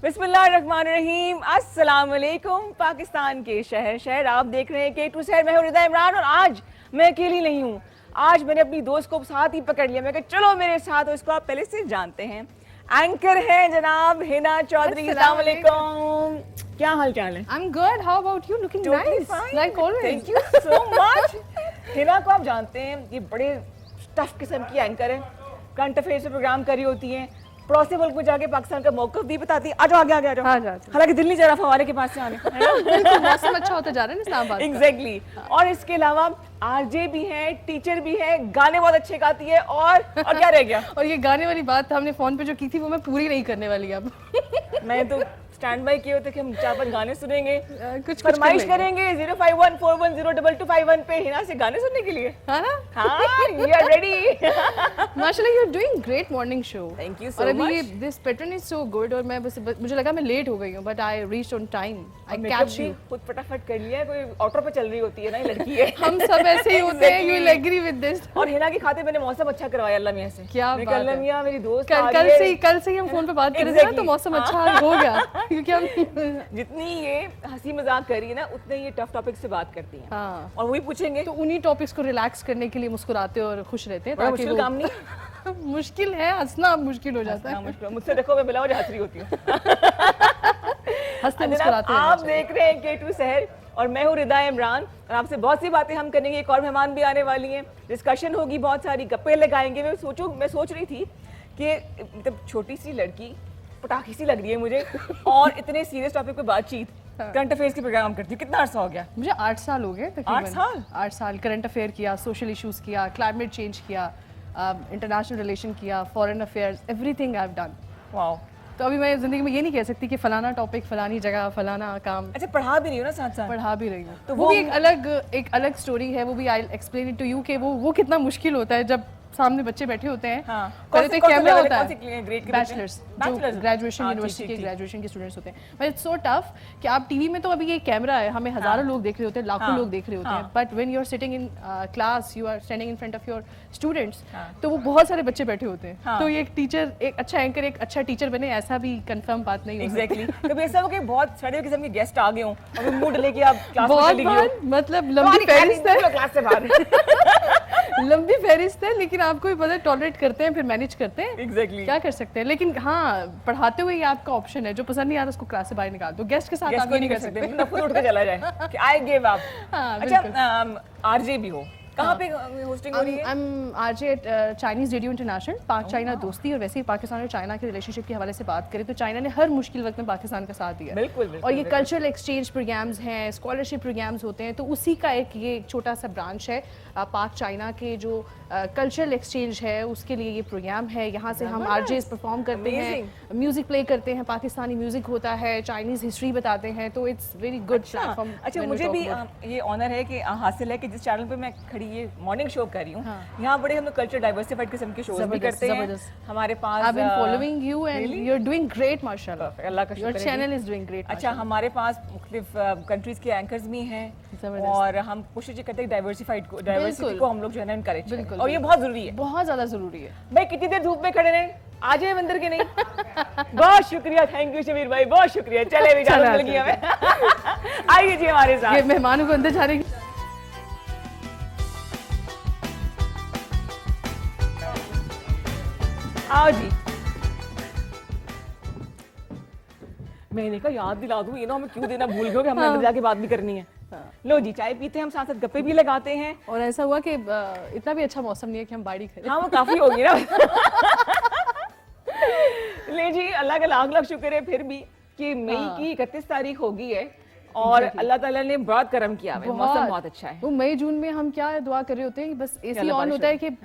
बिस्मिल्लाहिर्रहमानिर्रहीम, अस्सलाम वालेकुम। पाकिस्तान के शहर शहर आप देख रहे हैं K2 शहर। मैं हूं रिदा इमरान और आज मैं अकेली नहीं हूं। आज मैंने अपनी दोस्त को साथ ही पकड़ लिया। मैं कहा चलो मेरे साथ, और इसको आप पहले से जानते हैं। एंकर है जनाब हिना चौधरी। अस्सलाम वालेकुम। क्या हाल चाल है? I'm good. How about you? Looking Totally nice, fine. like always. Thank you so much. Hina को आप जानते हैं, ये बड़े टफ किस्म की एंकर है। करंट अफेयर्स पे प्रोग्राम करी होती हैं, पड़ोसी मुल्क में जाके पाकिस्तान का मौक़िफ़ भी बताती है। आ जाओ आगे आ जाओ। हालांकि दिल नहीं जा रहा फवारे के पास से आने, है ना? बिल्कुल, मौसम अच्छा होता जा रहा है ना इस्लामाबाद का। एग्जैक्टली। और इसके अलावा आरजे भी है, टीचर भी है, गाने बहुत अच्छे गाती है। और क्या रह गया? और ये गाने वाली बात हमने फोन पे जो की थी वो मैं पूरी नहीं करने वाली अब। मैं तो स्टैंड बाय किए होते कि हम 4-5 गाने सुनेंगे, कुछ फरमाइश करेंगे 05141025551 पे हिना से गाने सुनने के लिए। हाँ ना? हाँ, वी आर रेडी। माशाल्लाह, you are doing great morning show. Thank you और सो अभी मच। ये this pattern is so good और मैं बस मुझे लगा मैं लेट हो गई हूँ, but I reached on time. I catch you. खुद फटाफट कर लिया है, कोई ऑटो पे चल रही होती है ना, ये लड़की है। हम सब ऐसे ही होते हैं। You will agree with this. और हिना की खाते मैंने मौसम अच्छा करवाया अल्लाह मियां से। क्या मैं बात अल्लाह है। मियां मेरी दोस्त कल से ही हम फोन पे बात कर रहे थे ना, तो मौसम अच्छा हो गया क्योंकि हम जितनी ये हंसी मजाक करी है ना, उतने ये टफ टॉपिक से बात करती हैं। हाँ। और वही पूछेंगे तो उन्हीं टॉपिक्स को रिलैक्स करने के लिए मुस्कुराते और खुश रहते हैं। बड़ा मुश्किल काम नहीं है। मुश्किल है, हंसना अब मुश्किल हो जाता है। मुश्किल मुझसे देखो, मैं बिलावज हंस रही होती हूँ। हंसते मुस्कुराते आप देख रहे हैं K2 शहर और मैं हूँ रिदा इमरान। और आपसे बहुत सी बातें हम करेंगे। एक और मेहमान भी आने वाली हैं, डिस्कशन होगी, बहुत सारी गप्पे लगाएंगे। मैं सोच रही थी कि मतलब छोटी सी लड़की पटाखी सी लग रही है मुझे, और इतने सीरियस टॉपिक पे बातचीत, करंट अफेयर्स के प्रोग्राम करती हूँ। कितना अर्सा हो गया? मुझे 8 साल हो गए तकरीबन। 8 साल करंट अफेयर किया, सोशल इश्यूज किया, क्लाइमेट चेंज किया, इंटरनेशनल रिलेशन किया, foreign affairs, everything I have done. Wow. तो अभी मैं जिंदगी में ये नहीं कह सकती कि फलाना टॉपिक, फलानी जगह, फलाना काम। अच्छा, पढ़ा भी रही हो ना साथ साथ? पढ़ा भी रही हूँ, तो वो भी एक अलग स्टोरी है। वो भी I explain it to you कि वो कितना मुश्किल होता है जब सामने बच्चे बैठे होते हैं। हाँ। पहले तो कैमरा होता है, बैचलर्स, जो ग्रेजुएशन यूनिवर्सिटी के ग्रेजुएशन के स्टूडेंट्स होते हैं। बट इट्स सो टफ कि आप टीवी में तो अभी ये कैमरा है, हमें हजारों लोग देख रहे होते हैं, लाखों लोग देख रहे होते हैं, but when you are sitting in class, you are standing in front of your students, तो वो बहुत सारे बच्चे बैठे होते हैं। तो ये एक अच्छा एंकर, एक अच्छा टीचर बने, ऐसा भी कंफर्म बात नहीं है। एग्जैक्टली। कभी ऐसा हो कि बहुत सारे किस्म के गेस्ट आ गए हों और मूड लेके आप क्लास में चली गई हो? मतलब लंबी फहरिस्त है, क्लास से बाहर। लंबी फहरिस्त है, लेकिन आपको भी पता है टॉलरेट करते हैं, फिर मैनेज करते हैं। एग्जैक्टली। क्या कर सकते हैं, लेकिन हाँ, पढ़ाते हुए ये आपका ऑप्शन है। जो पसंद नहीं आ रहा उसको क्लास से बाहर निकाल दो। गेस्ट के साथ आप ये नहीं कर सकते, ना खुद उठ के चला जाए कि आई गिव अप। अच्छा, आरजे भी हो, कहाँ पे होस्टिंग हो रही है? I'm RJ at Chinese radio international. पाक चाइना दोस्ती, और वैसे ही पाकिस्तान और चाइना के रिलेशनशिप के हवाले से बात करें तो चाइना ने हर मुश्किल वक्त में पाकिस्तान का साथ दिया। बिल्कुल। और ये कल्चरल एक्सचेंज प्रोग्राम्स हैं, स्कॉलरशिप प्रोग्राम्स होते हैं, तो उसी का ये छोटा सा ब्रांच है। पाक चाइना के जो कल्चरल एक्सचेंज है उसके लिए ये प्रोग्राम है। यहाँ से हम आरजेस परफॉर्म करते हैं, म्यूजिक प्ले करते हैं, पाकिस्तानी म्यूजिक होता है, चाइनीज हिस्ट्री बताते हैं, तो इट्स वेरी गुड प्लेटफॉर्म। अच्छा, मुझे भी ये ऑनर है कि हासिल है कि जिस चैनल पे मैं खड़ी ये मॉर्निंग शो कर रही हूँ, यहाँ बड़े हम लोग कल्चर डाइवर्सिफाइड किस्म के शोज भी करते हैं। हमारे पास I've been following you and you're doing great, माशाल्लाह। अल्लाह का शुक्र है। Your channel is doing great। अच्छा, हमारे पास मुख्तलिफ कंट्रीज के एंकर्स भी हैं और हम कोशिश करते हैं डाइवर्सिटी को हम लोग जो है ना एनकरेज करें, और ये बहुत जरूरी है, बहुत ज्यादा जरूरी है। भाई कितनी देर धूप में खड़े रहे, आ जाए मंदिर के नहीं। बहुत शुक्रिया, थैंक यू शबीर भाई, बहुत शुक्रिया। चले भी इजाजत मिल गई हमें। आइए जी हमारे साथ। ये मेहमानों को अंदर जाने की आओ जी। मैंने कहा याद दिला दूं, ये ना हमें क्यों देना भूल गए कि हमने अंदर जाके बात भी करनी है। लो जी, चाय पीते हैं हम, साथ साथ गप्पे भी लगाते हैं। और ऐसा हुआ कि इतना भी अच्छा मौसम नहीं है कि हम बाड़ी करें। हाँ, वो काफी होगी ना। ले जी, अल्लाह का लाख लाख शुक्र है फिर भी कि मई की 31 तारीख हो गई है और अल्लाह ताला ने बहुत करम किया है, मौसम बहुत अच्छा है। वो मई जून में हम क्या दुआ कर रहे होते हैं, बस एसी ऑन होता है कि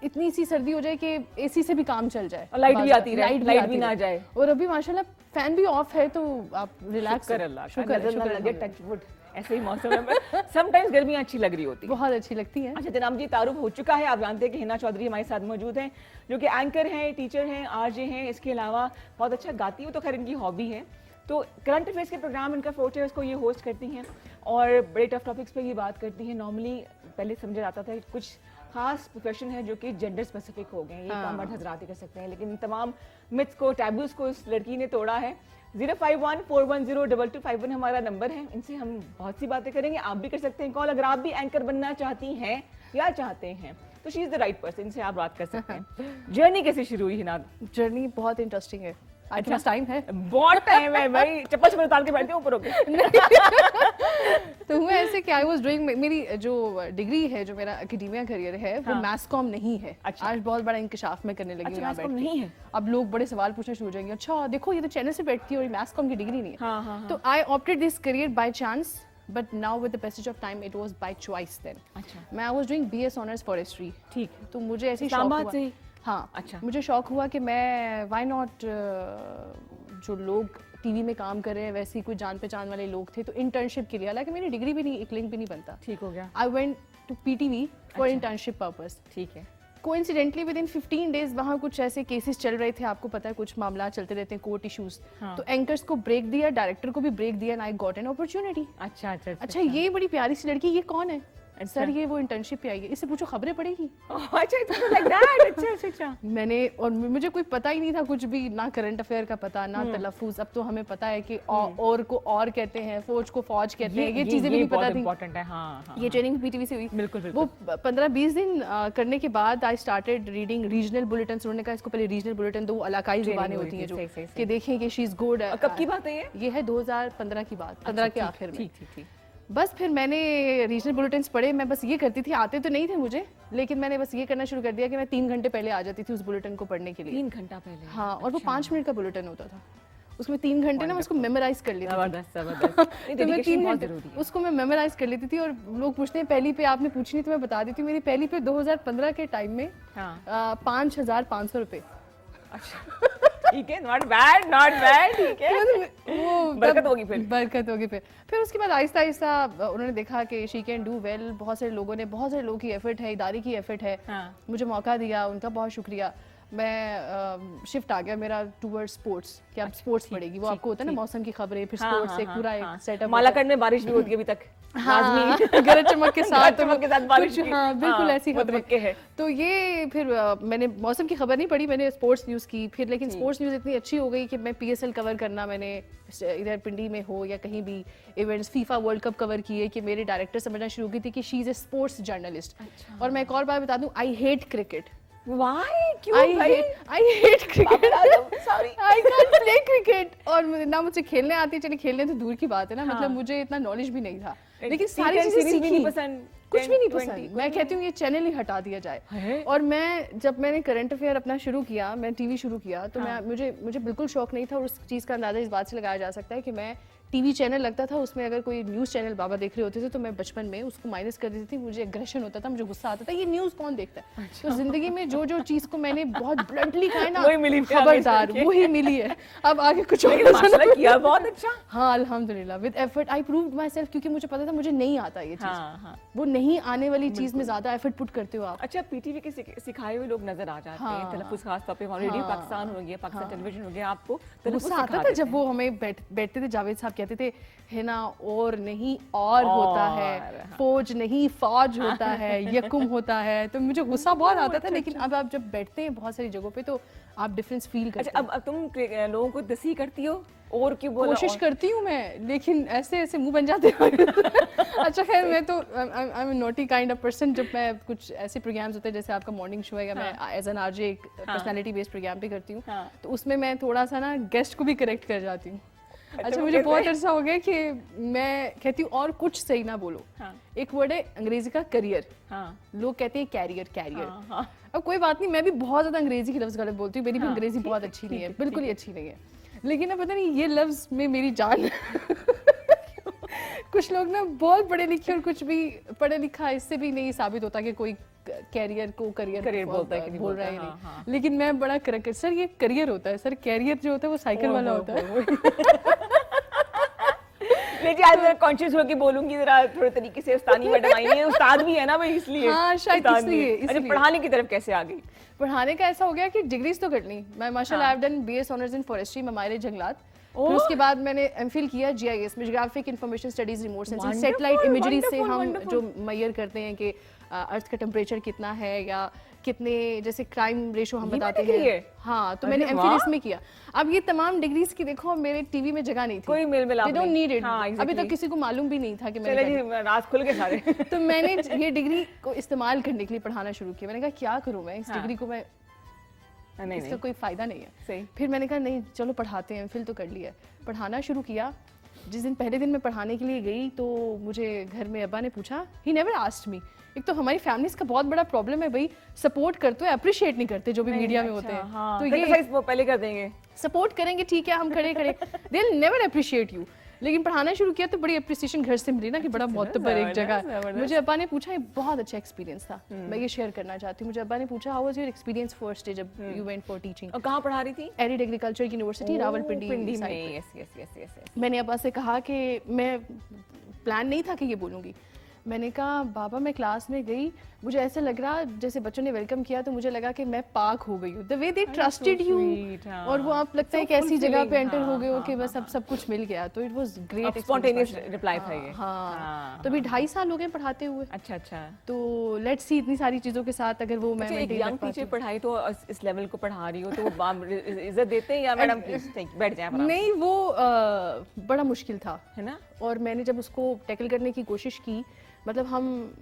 इतनी सी सर्दी हो जाए कि एसी से भी काम चल जाए, और लाइट भी आती रहे, लाइट भी ना जाए। और अभी माशाल्लाह फैन भी ऑफ है, तो आप रिलैक्स कर अल्लाह शुक्र, टच वुड। ऐसे ही मौसम है, समटाइम्स गर्मियाँ अच्छी लग रही होती है, बहुत अच्छी लगती है। अच्छा जनाब जी, तारुफ हो चुका है, आप जानते हैं कि हिना चौधरी हमारे साथ मौजूद हैं, जो कि एंकर हैं, टीचर हैं, आरजे हैं। इसके अलावा बहुत अच्छा गाती हूँ, तो खैर इनकी हॉबी है। तो करंट अफेयर्स के प्रोग्राम इनका फोर्ट है, उसको ये होस्ट करती हैं और बड़े टफ टॉपिक्स पे ये बात करती हैं। नॉर्मली पहले समझा जाता था कुछ खास प्रोफेशन है जो कि जेंडर स्पेसिफिक हो गए हैं, ये काम मर्द हजरात ही कर सकते हैं, लेकिन तमाम मिथ्स को, टैबूज को इस लड़की ने तोड़ा है 051-410-2251 हमारा नंबर है, इनसे हम बहुत सी बातें करेंगे। आप भी कर सकते हैं कॉल, अगर आप भी एंकर बनना चाहती हैं या चाहते हैं तो she is the right person, इनसे आप बात कर सकते हैं। जर्नी कैसे शुरू हुई हिना? जर्नी बहुत इंटरेस्टिंग है। आपके पास टाइम है? बहुत टाइम है भाई, चप्पल चप्पल उतार के बैठते हैं ऊपर होके। तो हुआ ऐसे कि आई वाज डूइंग, मेरी जो डिग्री है, जो मेरा एकेडमिया करियर है, वो मैस कॉम नहीं है। अच्छा। आज बहुत बड़ा इंकशाफ मैं करने लगी हूँ यहाँ बैठ के। नहीं है? अब लोग बड़े सवाल पूछना शुरू हो जाएंगे, अच्छा देखो ये तो चैनल से बैठती है और मैस कॉम की डिग्री नहीं है। हाँ। तो I opted this career by chance, but now with the passage of time it was by choice then. अच्छा। मैं I was doing BS honours forestry. ठीक। तो मुझे ऐसी शौक इस्लामाबाद हुआ। से ही? हाँ। अच्छा। मुझे शौक हुआ कि मैं व्हाई नॉट, जो लोग टीवी में काम कर रहे हैं वैसे ही कोई जान पहचान वाले लोग थे, तो इंटर्नशिप के लिए, हालांकि मेरी डिग्री भी नहीं, एक लिंक भी नहीं बनता। ठीक हो गया। I went to PTV for internship purpose. ठीक है। कोइंसिडेंटली विद इन 15 डेज वहाँ कुछ ऐसे केसेस चल रहे थे, आपको पता है कुछ मामला चलते रहते हैं, कोर्ट इश्यूज। तो एंकर्स को ब्रेक दिया, डायरेक्टर को भी ब्रेक दिया, and I got an opportunity. अच्छा, ये बड़ी प्यारी सी लड़की, ये कौन है? सर ये वो इंटर्नशिप पे आई है, इससे पूछो खबरें पड़ेगी। अच्छा, लाइक दैट। अच्छा। मैंने, और मुझे कोई पता ही नहीं था कुछ भी, ना करंट अफेयर का पता, ना तलफ्फुज। अब तो हमें पता है कि और को और कहते हैं, फौज को फौज कहते हैं, ये चीजें भी नहीं पता थी। इंपॉर्टेंट है। हाँ। ये ट्रेनिंग पीटीवी से हुई। बिल्कुल। वो 15-20 दिन करने के बाद I started reading regional bulletin. उन्होंने कहा इसको पहले रीजनल बुलेटिन दो, इलाकाई जुबानें होती हैं जो कि देखें कि शी इज गुड। कब की बात है ये? ये है 2015 की बात, 15 के आखिर में। ठीक। बस फिर मैंने रीजनल बुलेटिन्स पढ़े। मैं बस ये करती थी, आते तो नहीं थे मुझे, लेकिन मैंने बस ये करना शुरू कर दिया कि मैं 3 घंटे पहले आ जाती थी उस बुलेटिन को पढ़ने के लिए। 3 घंटा पहले? हाँ। और वो 5 मिनट का बुलेटिन होता था, उसमें 3 घंटे ना मैं उसको मेमोराइज कर लेती थी। जबरदस्त। तो मैं 3 घंटे उसको मैं मेमोराइज कर लेती थी। और लोग पूछते हैं पहली पे आपने पूछनी, तो मैं बता देती हूँ मेरी पहली पे 2015 के टाइम में 5,500 रुपए। ठीक है, नॉट बैड, ठीक है। वो बरकत होगी फिर उसके बाद आहिस्ता आहिस्ता उन्होंने देखा कि शी कैन डू वेल। बहुत सारे लोगों की एफर्ट है, इदारे की एफर्ट है। मुझे मौका दिया, उनका बहुत शुक्रिया। मैं शिफ्ट आ गया मेरा टूवर्ड स्पोर्ट्स, कि आप स्पोर्ट्स पढ़ेगी। वो आपको होता है ना, मौसम की खबरें, फिर स्पोर्ट्स, एक पूरा एक सेटअप। मालाकंड में बारिश भी होती है अभी तक। हाँ, गरज चमक के साथ बारिश। हाँ, बिल्कुल ऐसी खबरें है। तो ये फिर मैंने मौसम की खबर नहीं पढ़ी, मैंने स्पोर्ट्स न्यूज़ की फिर। लेकिन स्पोर्ट्स न्यूज़ इतनी अच्छी हो गई कि मैं पीएसएल कवर करना, मैंने इधर पिंडी में हो या कहीं भी events, FIFA world cup cover किए, कि मेरे डायरेक्टर समझना शुरू की थी कि she is a sports journalist. और मैं एक और बात बता दूं, आई हेट क्रिकेट। Why? क्यों भाई? I hate cricket. Sorry. I can't play cricket. और ना मुझे खेलने आती है, चलिए खेलने तो दूर की बात है ना, मतलब मुझे इतना नॉलेज भी नहीं था, लेकिन सारी चीजें सीखी। कुछ भी नहीं पसंद। मैं कहती हूँ ये चैनल ही हटा दिया जाए। और जब मैंने करंट अफेयर अपना शुरू किया, मैं टीवी शुरू किया, तो मुझे बिल्कुल शौक नहीं था। और उस चीज़ का अंदाजा इस बात से लगाया जा सकता है कि मैं टीवी चैनल लगता था, उसमें अगर कोई न्यूज़ चैनल बाबा देख रहे होते थे तो मैं बचपन में उसको माइनस कर देती थी। मुझे एग्रेशन होता था, मुझे गुस्सा आता था, ये न्यूज़ कौन देखता है। तो जिंदगी में जो चीज़ को मैंने बहुत ब्लंटली कहा है ना, खबरदार वही मिली है। अब आगे कुछ और किया, बहुत अच्छा। हाँ, अल्हम्दुलिल्लाह, with effort I proved my self, क्योंकि मुझे पता था मुझे नहीं आता ये चीज़। वो नहीं आने वाली चीज़ में ज्यादा एफर्ट पुट करते हो आप। अच्छा, पीटीवी के सिखाए हुए लोग नजर आ जाते हैं, तलफ्फुज़ खास तौर पे रेडियो पाकिस्तान हो गया, पाकिस्तान टेलीविजन हो गया, आपको गुस्सा आता था जब वो हमें बैठते थे, जावेद साहब कहते थे है ना, और नहीं और होता है, फौज नहीं फौज होता है, यकुम होता है। तो मुझे गुस्सा बहुत आता था। लेकिन अब आप जब बैठते हैं बहुत सारी जगहों पे तो आप डिफरेंस फील करते हैं। अब तुम लोगों को दसी करती हो और क्यों बोला? कोशिश करती हूँ मैं, लेकिन ऐसे मुंह बन जाते हैं। अच्छा खैर, मैं तो I am naughty kind of person. जब मैं कुछ ऐसे प्रोग्राम्स होते हैं जैसे आपका मॉर्निंग शो है, या मैं एज एन आरजे एक पर्सनालिटी बेस्ड प्रोग्राम पे करती हूँ, तो उसमें मैं थोड़ा सा ना गेस्ट को भी करेक्ट कर जाती हूँ। अच्छा, मुझे बहुत अरसा हो गया कि मैं कहती हूँ और कुछ सही ना बोलो। एक वर्ड है अंग्रेजी का करियर, लोग कहते हैं कैरियर। अब कोई बात नहीं, मैं भी बहुत ज्यादा अंग्रेजी के लफ्ज गलत बोलती हूँ, मेरी भी अंग्रेजी बहुत अच्छी नहीं है, बिल्कुल ही अच्छी नहीं है। लेकिन अब पता नहीं ये लफ्ज में मेरी जान कुछ लोग ना बहुत पढ़े लिखे और कुछ भी पढ़े लिखा, इससे भी नहीं साबित होता कि कोई कैरियर को करियर बोलता है, बोल रहा है नहीं। लेकिन मैं बड़ा करेक्ट, सर ये करियर होता है, सर कैरियर जो होता है वो साइकिल वाला होता है। लेकिन आज मैं कॉन्शियस होकर बोलूंगी जरा थोड़े तरीके से, उस्तानी मैडम आई है, उस्ताद भी है ना भाई, इसलिए। हाँ, शायद इसलिए। अच्छा, पढ़ाने की तरफ कैसे आ गई? पढ़ाने का ऐसा हो गया कि डिग्रीज तो कर ली मैं, माशाल्लाह। I have done BS honours in forestry, ममाइर जंगलात। फिर उसके बाद मैंने एमफिल किया जीआईएस में, geographic information studies remote sensing. Satellite imagery से हम जो मेजर करते हैं कि अर्थ का टेम्परेचर कितना है, या कितने जैसे क्राइम रेशो हम ये बताते मैंने की है? हैं। हाँ, तो अरे मैंने वाह! एमफिल इसमें किया। अब ये तमाम डिग्रीज की देखो मेरे टीवी में जगह नहीं थी, कोई मेल मिलाप They don't नहीं। need it। हाँ, अभी exactly। तक किसी को मालूम भी नहीं था कि मैंने चले जी राज खुल गए सारे। तो मैंने ये डिग्री को इस्तेमाल करने के लिए पढ़ाना शुरू किया। मैंने कहा क्या करूँ मैं इस हाँ। डिग्री को, मैं नहीं इसका नहीं कोई फायदा नहीं है। सही। फिर मैंने कहा नहीं चलो पढ़ाते हैं, फिर तो कर लिया, पढ़ाना शुरू किया। जिस दिन पहले दिन मैं पढ़ाने के लिए गई तो मुझे घर में अब्बा ने पूछा, ही नेवर आस्क्ड मी। एक तो हमारी फैमिलीज का बहुत बड़ा प्रॉब्लम है भाई, सपोर्ट करते हो अप्रिशिएट नहीं करते जो भी मीडिया में होते हैं। हाँ, तो ये ये वो पहले कर देंगे। सपोर्ट करेंगे ठीक है, हम खड़े खड़े, they will never appreciate you. लेकिन पढ़ाना शुरू किया तो बड़ी अप्रिसिएशन घर से मिली ना कि बड़ा मोतबर एक जगह है। जबरदस्त। मुझे अब्बा ने पूछा, ये बहुत अच्छा एक्सपीरियंस था, मैं ये शेयर करना चाहती हूँ। मुझे अब्बा ने पूछा how was your experience first day जब यू वेंट फॉर टीचिंग। और कहाँ पढ़ा रही थी? एरिड एग्रीकल्चर यूनिवर्सिटी रावलपिंडी पिंडी साइड में। पे। Yes yes yes yes yes. मैंने अब्बा से कहा कि मैं प्लान नहीं था कि ये बोलूँगी। मैंने कहा बाबा मैं क्लास में गई, मुझे ऐसे लग रहा जैसे बच्चों ने वेलकम किया तो मुझे लगा कि मैं पाक हो गई हूँ। The way they trusted you, sweet, हाँ। और वो आप लगता है So कि ऐसी जगह पे fulfilling, एंटर हो गए हो हाँ, कि बस अब सब कुछ मिल गया। तो it was great. Spontaneous reply था ये। हाँ, तो अभी 2.5 साल हो गए पढ़ाते हुए। अच्छा अच्छा। तो लेट्स सी इतनी सारी चीज़ों के साथ अगर वो मैं अच्छा, एक maintain यंग रख पाती टीचर पढ़ाई तो इस लेवल को पढ़ा रही हो तो वो इज्जत देते हैं या मैडम प्लीज बैठ जाए हूँ। नहीं वो बड़ा मुश्किल था, है ना? और मैंने जब उसको टैकल करने की कोशिश की, मतलब हम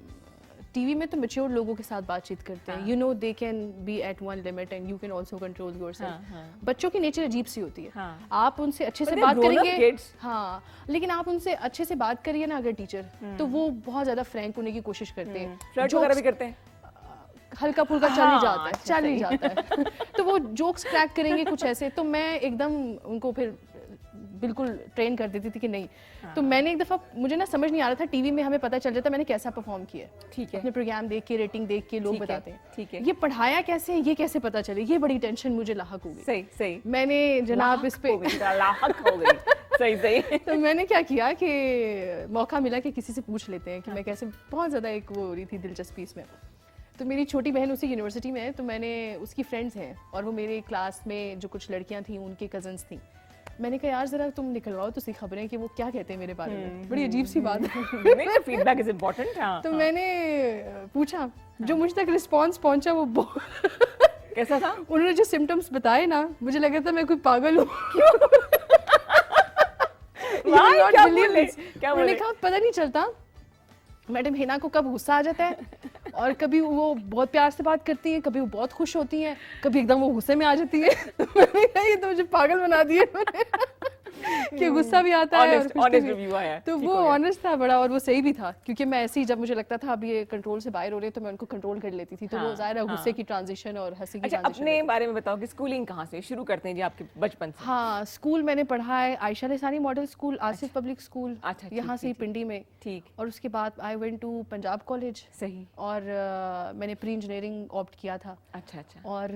टीवी में तो मैच्योर लोगों के साथ बातचीत करते हैं, you know they can be at one limit and you can also control yourself. बच्चों की नेचर अजीब सी होती है। हाँ। आप उनसे अच्छे से But बात they're grown up करेंगे, kids। हाँ, लेकिन आप उनसे अच्छे से बात करिए ना अगर टीचर, तो वो बहुत ज्यादा फ्रैंक होने की कोशिश करते हैं, फ्लर्ट वगैरह भी करते हैं। हल्का फुल्का चल हाँ, ही जाता है, अच्छा, चल ही सही। जाता है। तो वो जोक्स क्रैक करेंगे कुछ ऐसे, तो मैं एकदम उनको फिर बिल्कुल ट्रेन कर देती थी कि नहीं। तो मैंने एक दफ़ा, मुझे ना समझ नहीं आ रहा था, टीवी में हमें पता चल जाता मैंने कैसा परफॉर्म किया है। ठीक है। अपने प्रोग्राम देख के, रेटिंग देख के लोग ठीक है, बताते हैं। ठीक है। ये पढ़ाया कैसे, ये कैसे पता चले, ये बड़ी टेंशन मुझे लाहक हो गई। सही सही। मैंने जनाब इस पे लाहक हो गई। सही सही। तो मैंने क्या किया कि मौका मिला कि किसी से पूछ लेते हैं कि मैं कैसे, बहुत ज़्यादा एक वो हो रही थी दिलचस्पी इसमें। तो मेरी छोटी बहन उसी यूनिवर्सिटी में है, तो मैंने उसकी फ्रेंड्स हैं और वो मेरे क्लास में जो कुछ लड़कियां थी उनके कजन्स थी। मैंने कहा यार जरा तुम निकलवाओ तो सी खबरें कि वो क्या कहते हैं मेरे बारे में, बड़ी अजीब सी बात है। नहीं फीडबैक इज इंपॉर्टेंट। हाँ। तो मैंने पूछा, जो मुझ तक रिस्पांस पहुंचा वो कैसा था? उन्होंने जो सिम्टम्स बताए ना, मुझे लग रहा था मैं कोई पागल हूँ। क्या बोले? क्या उन्होंने बोले? कहा पता नहीं चलता मैडम हिना को कब गुस्सा आ जाता है और कभी वो बहुत प्यार से बात करती है, कभी वो बहुत खुश होती है, कभी एकदम वो गुस्से में आ जाती है। तो मैंने कहा ये तो मुझे पागल बना दिया कि गुस्सा भी आता है और खुश ऑनेस्ट भी। रिव्यू आया। तो ठीक वो हो गया। ऑनेस्ट था बड़ा, और वो सही भी था, क्योंकि मैं ऐसे ही जब मुझे लगता था अब ये कंट्रोल से बाहर हो रहे हैं तो मैं उनको कंट्रोल कर लेती थी। तो वो हाँ, ज़ाहिर है गुस्से हाँ। की ट्रांजिशन और हंसी की अच्छा, ट्रांजिशन। अपने बारे में बताओ कि स्कूलिंग कहाँ से शुरू करते हैं जी आपके बचपन से? हाँ, स्कूल मैंने पढ़ा है Ayesha Lisani model school, Asif public school, अच्छा, ठीक, यहाँ से ही ठीक, पिंडी में। ठीक। और उसके बाद I went to Punjab college, सही। और मैंने प्री इंजीनियरिंग ऑप्ट किया था। अच्छा अच्छा। और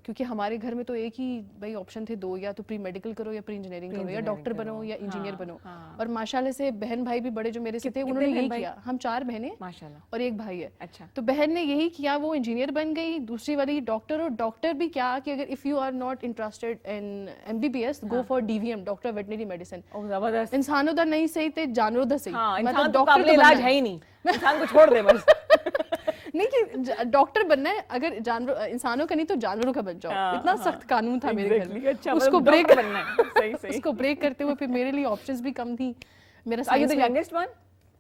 क्योंकि हमारे घर में तो एक ही भाई ऑप्शन थे दो, या तो प्री मेडिकल करो या प्री इंजीनियरिंग करो, या डॉक्टर बनो या इंजीनियर बनो। और माशाल्लाह से बहन भाई भी बड़े जो मेरे से थे उन्होंने यही किया। हम 4 बहनें माशाल्लाह। और एक भाई है। अच्छा। तो बहन ने यही किया, वो इंजीनियर बन गई, दूसरी वाली डॉक्टर। और डॉक्टर भी क्या कि अगर if you are not interested in MBBS go for DVM, doctor veterinary medicine. Oh जबरदस्त। इंसानों दा नहीं सही थे जानवरों दा सही। हाँ, मतलब इंसान तो डॉक्टर काबिल तो इलाज बनना है ही नहीं, इंसान को छोड़ दे बस। नहीं कि डॉक्टर बनना है, अगर जानवर इंसानों का नहीं तो जानवरों का बन जाओ। हाँ, इतना हाँ, सख्त कानून था मेरे घर Exactly, में। अच्छा, उसको मतलब ब्रेक डॉक्टर बनना है। सही सही। उसको ब्रेक करते हुए फिर मेरे लिए ऑप्शंस भी कम थी। मेरा आर यू द साइंस में यंगेस्ट वन?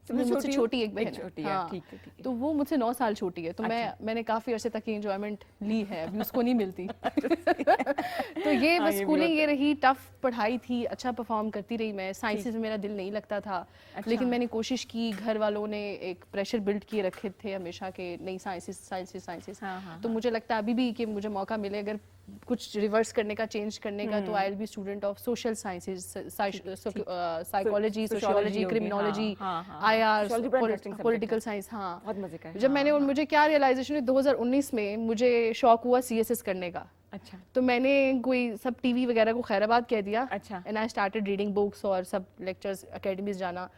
मुझसे छोटी एक बहन है। छोटी है। हाँ, ठीक है ठीक है। तो वो मुझसे 9 साल छोटी है। तो मैंने काफी अरसे तक एंजॉयमेंट ली है, अभी उसको नहीं मिलती। तो ये हाँ, बस ये भी स्कूलिंग होता ये रही, टफ पढ़ाई थी, अच्छा परफॉर्म करती रही मैं। साइंसेस में मेरा दिल नहीं लगता था, लेकिन मैंने कोशिश की। घर वालों ने एक प्रेशर बिल्ड किए रखे थे हमेशा के नहीं साइंसेस साइंसेस साइंसेस। हाँ, हाँ, तो मुझे लगता है अभी भी कि मुझे मौका मिले अगर कुछ रिवर्स करने का, चेंज करने का, तो I will be student of social sciences, psychology, sociology, होगी, क्रिमिनोलॉजी, हाँ, हाँ, आईआर, Sociology बड़ा interesting subject पॉलिटिकल है। साइंस। हाँ, बहुत मजे का है। जब मैंने, और मुझे क्या रियलाइजेशन है 2019 में मुझे शौक हुआ सीएसएस करने का। अच्छा तो मैंने कोई सब टीवी वगैरह को खैराबाद कह दिया। अच्छा। And I started reading books और सब लेक्चर्स, एकेडमीज जाना।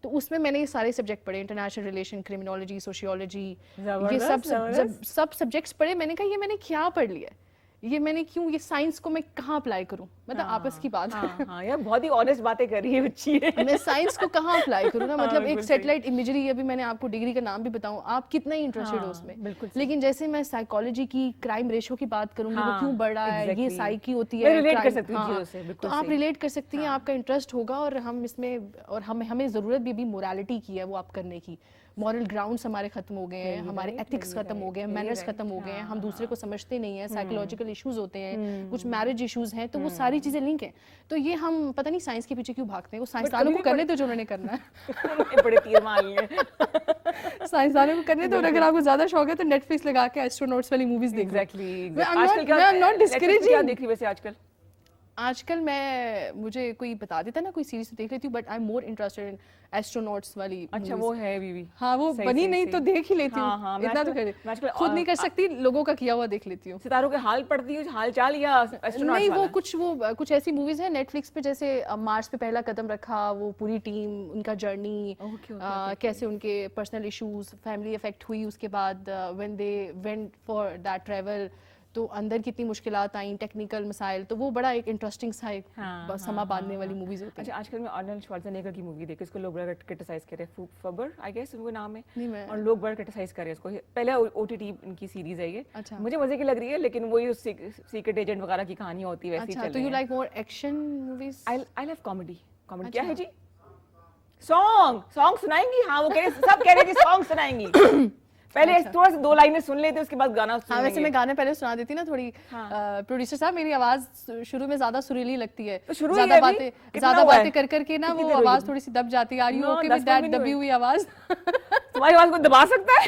तो उसमें मैंने ये सारे सब्जेक्ट पढ़े, इंटरनेशनल रिलेशन, क्रिमिनोलॉजी, सोशियोलॉजी, ये सब जबरदस्त। जब सब सब्जेक्ट्स पढ़े, मैंने कहा ये मैंने क्या पढ़ लिया है? ये मैंने क्यों, ये साइंस को मैं कहाँ अप्लाई करूँ, मतलब आपस की बात है। हाँ यार बहुत ही ऑनेस्ट बातें कर रही है बच्ची है। मैं साइंस को कहाँ अप्लाई करूँ ना, हाँ, मतलब एक बिल्कुल सही। सैटेलाइट इमेजरी, अभी मैंने आपको डिग्री का नाम भी बताऊँ, आप कितना ही इंटरेस्टेड हो हाँ, उसमें, बिल्कुल सही। लेकिन जैसे मैं साइकोलॉजी की क्राइम रेशो की बात करूंगी, वो हाँ, क्यों बढ़ रहा है, ये exactly। साइकी होती मैं है, relate कर crime- सकती हूँ हाँ, चीज़ों से, तो बिल्कुल आप सही। रिलेट कर सकती हैं, हाँ। आपका इंटरेस्ट होगा, और हम इसमें, और हमें हमें ज़रूरत भी मोरालिटी की है वो आप करने की। मॉरल ग्राउंड्स हमारे खत्म हो गए हैं, Very हमारे right, एथिक्स very खत्म हो right, गए हैं, very मैनर्स right। खत्म हो गए हैं, हम हाँ, दूसरे को समझते नहीं हैं, साइकोलॉजिकल इश्यूज होते हैं, कुछ हम्म। मैरिज इश्यूज हैं, तो वो सारी चीज़ें लिंक हैं। तो ये हम पता नहीं साइंस के पीछे क्यों भागते हैं, वो साइंसदानों अभी को भी करने दो जो उन्होंने करना है। उन्होंने बड़े तीर मार लिए। साइंसदानों को करने दो, और अगर आपको ज्यादा शौक है तो नेटफ्लिक्स लगा के एस्ट्रोनॉट्स वाली मूवीज देख लो। एग्जैक्टली। आजकल क्या, Netflix नॉट पे क्या डिस्करेजिंग। देख रही वैसे आजकल? आजकल मैं, मुझे कोई बता देता ना कोई सीरीज तो देख लेती हूँ, but I am more interested in astronauts वाली अच्छा movies। वो है अभी भी। हाँ वो सही, बनी सही, नहीं सही। तो देख ही लेती हूँ। हाँ, हाँ, मैं इतना तो आजकल- करे, मैं आजकल, खुद नहीं कर सकती, लोगों का किया हुआ देख लेती हूँ। सितारों के हाल पढ़ती हूँ, हाल चाल या एस्ट्रोनॉट्स नहीं, वाला? वो कुछ ऐसी मूवीज है नेटफ्लिक्स पे, जैसे मार्स पे पहला कदम रखा, वो पूरी टीम, उनका जर्नी, Okay, okay, कैसे उनके पर्सनल इश्यूज, फैमिली अफेक्ट हुई, उसके बाद when they went for that travel, तो अंदर कितनी मुश्किलात आई, टेक्निकल मसाइल, तो वो बड़ा एक इंटरेस्टिंग सा एक हाँ, समा हाँ, बांधने हाँ, वाली हाँ। मूवीज होती अच्छा हैं। आजकल मैं आर्नल्ड श्वार्ज़नेगर की मूवी देखी, इसको लोग बड़ा क्रिटिसाइज कर रहे हैं, फबर आई गेस उनका नाम है, नहीं मैं, और लोग बड़ा क्रिटिसाइज कर रहे हैं इसको। पहले ओटीटी इनकी सीरीज है ये, अच्छा मुझे मजे की लग रही है, लेकिन वही सीक्रेट एजेंट वगैरह की कहानी होती है वैसे ही अच्छा, चल तो रही यू है। Like more action movies? I love comedy. Comedy क्या अच्छा। है जी? सॉन्ग सुनाएंगी? हाँ वो कह रहे, सब कह रहे कि सॉन्ग सुनाएंगी। पहले अच्छा। थोड़ा सा 2 लाइनें सुन लेते, उसके बाद गाना हाँ सुनेंगे। वैसे मैं गाने पहले सुना देती ना थोड़ी। हाँ। प्रोड्यूसर साहब, मेरी आवाज शुरू में ज्यादा सुरीली लगती है, तो शुरू ही ज्यादा है अभी? बातें कितना ज्यादा हुआ है? बातें कर करके ना कितनी वो देर हुई आवाज है? थोड़ी सी दब जाती है। Are you No, okay 10 with that minute नहीं दबी हुए। हुई आवाज? तुम्हारी आवाज को दबा सकता है?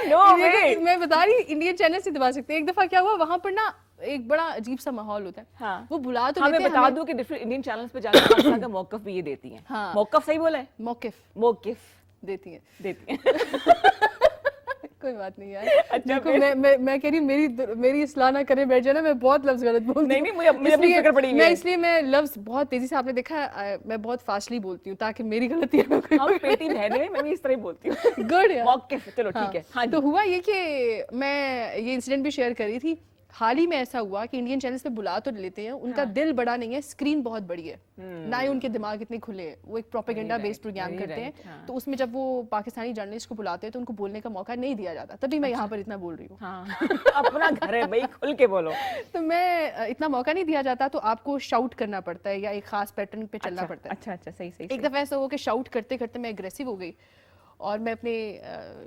नो वे। मैं बता रही, इंडियन चैनल से दबा सकते हैं। एक दफा क्या हुआ, वहां पर ना एक बड़ा अजीब सा माहौल होता है। हाँ। वो बुला तो हाँ लेते मैं हैं बता हमें, दूं कि डिफरेंट इंडियन चैनल्स पे जाकर पाकिस्तान का मौकफ भी ये देती हैं। हाँ। मौकफ सही बोला है? मौकिफ मौकिफ देती है। देती हैं। कोई बात नहीं यार। अच्छा, देखो फिर? मैं कह रही मेरी इस्लाह ना करे बैठ जाना, मैं बहुत लफ्ज गलत बोलती नहीं हूँ। नहीं, मुझे अपनी फिक्र पड़ी हुई है। इसलिए मैं लफ्ज बहुत तेजी से, आपने देखा मैं बहुत फास्टली बोलती हूँ ताकि मेरी गलती है ना कोई। हम पेटी बहन है, मैं भी इस तरह ही बोलती हूँ। गुड यार। मौकिफ, चलो ठीक है। हाँ तो जी। हुआ ये कि मैं ये इंसिडेंट भी शेयर कर रही थी। हाल ही में ऐसा हुआ कि इंडियन चैनल्स पे बुला तो लेते हैं, उनका दिल बड़ा नहीं है, स्क्रीन बहुत बड़ी है, ना ही उनके दिमाग इतने खुले हैं। वो एक propaganda Very based right, programme very करते हैं, right, हाँ। तो उसमें जब वो पाकिस्तानी जर्नलिस्ट को बुलाते हैं तो उनको बोलने का मौका नहीं दिया जाता। तभी मैं यहाँ पर इतना बोल रही हूँ। हाँ अपना घर है भाई, खुल के बोलो। तो मैं इतना मौका नहीं दिया जाता, तो आपको शाउट करना पड़ता है या एक खास पैटर्न पे चलना पड़ता है। अच्छा अच्छा, सही सही। एक दफा ऐसा हुआ कि शाउट करते करते मैं एग्रेसिव हो गई, और मैं अपने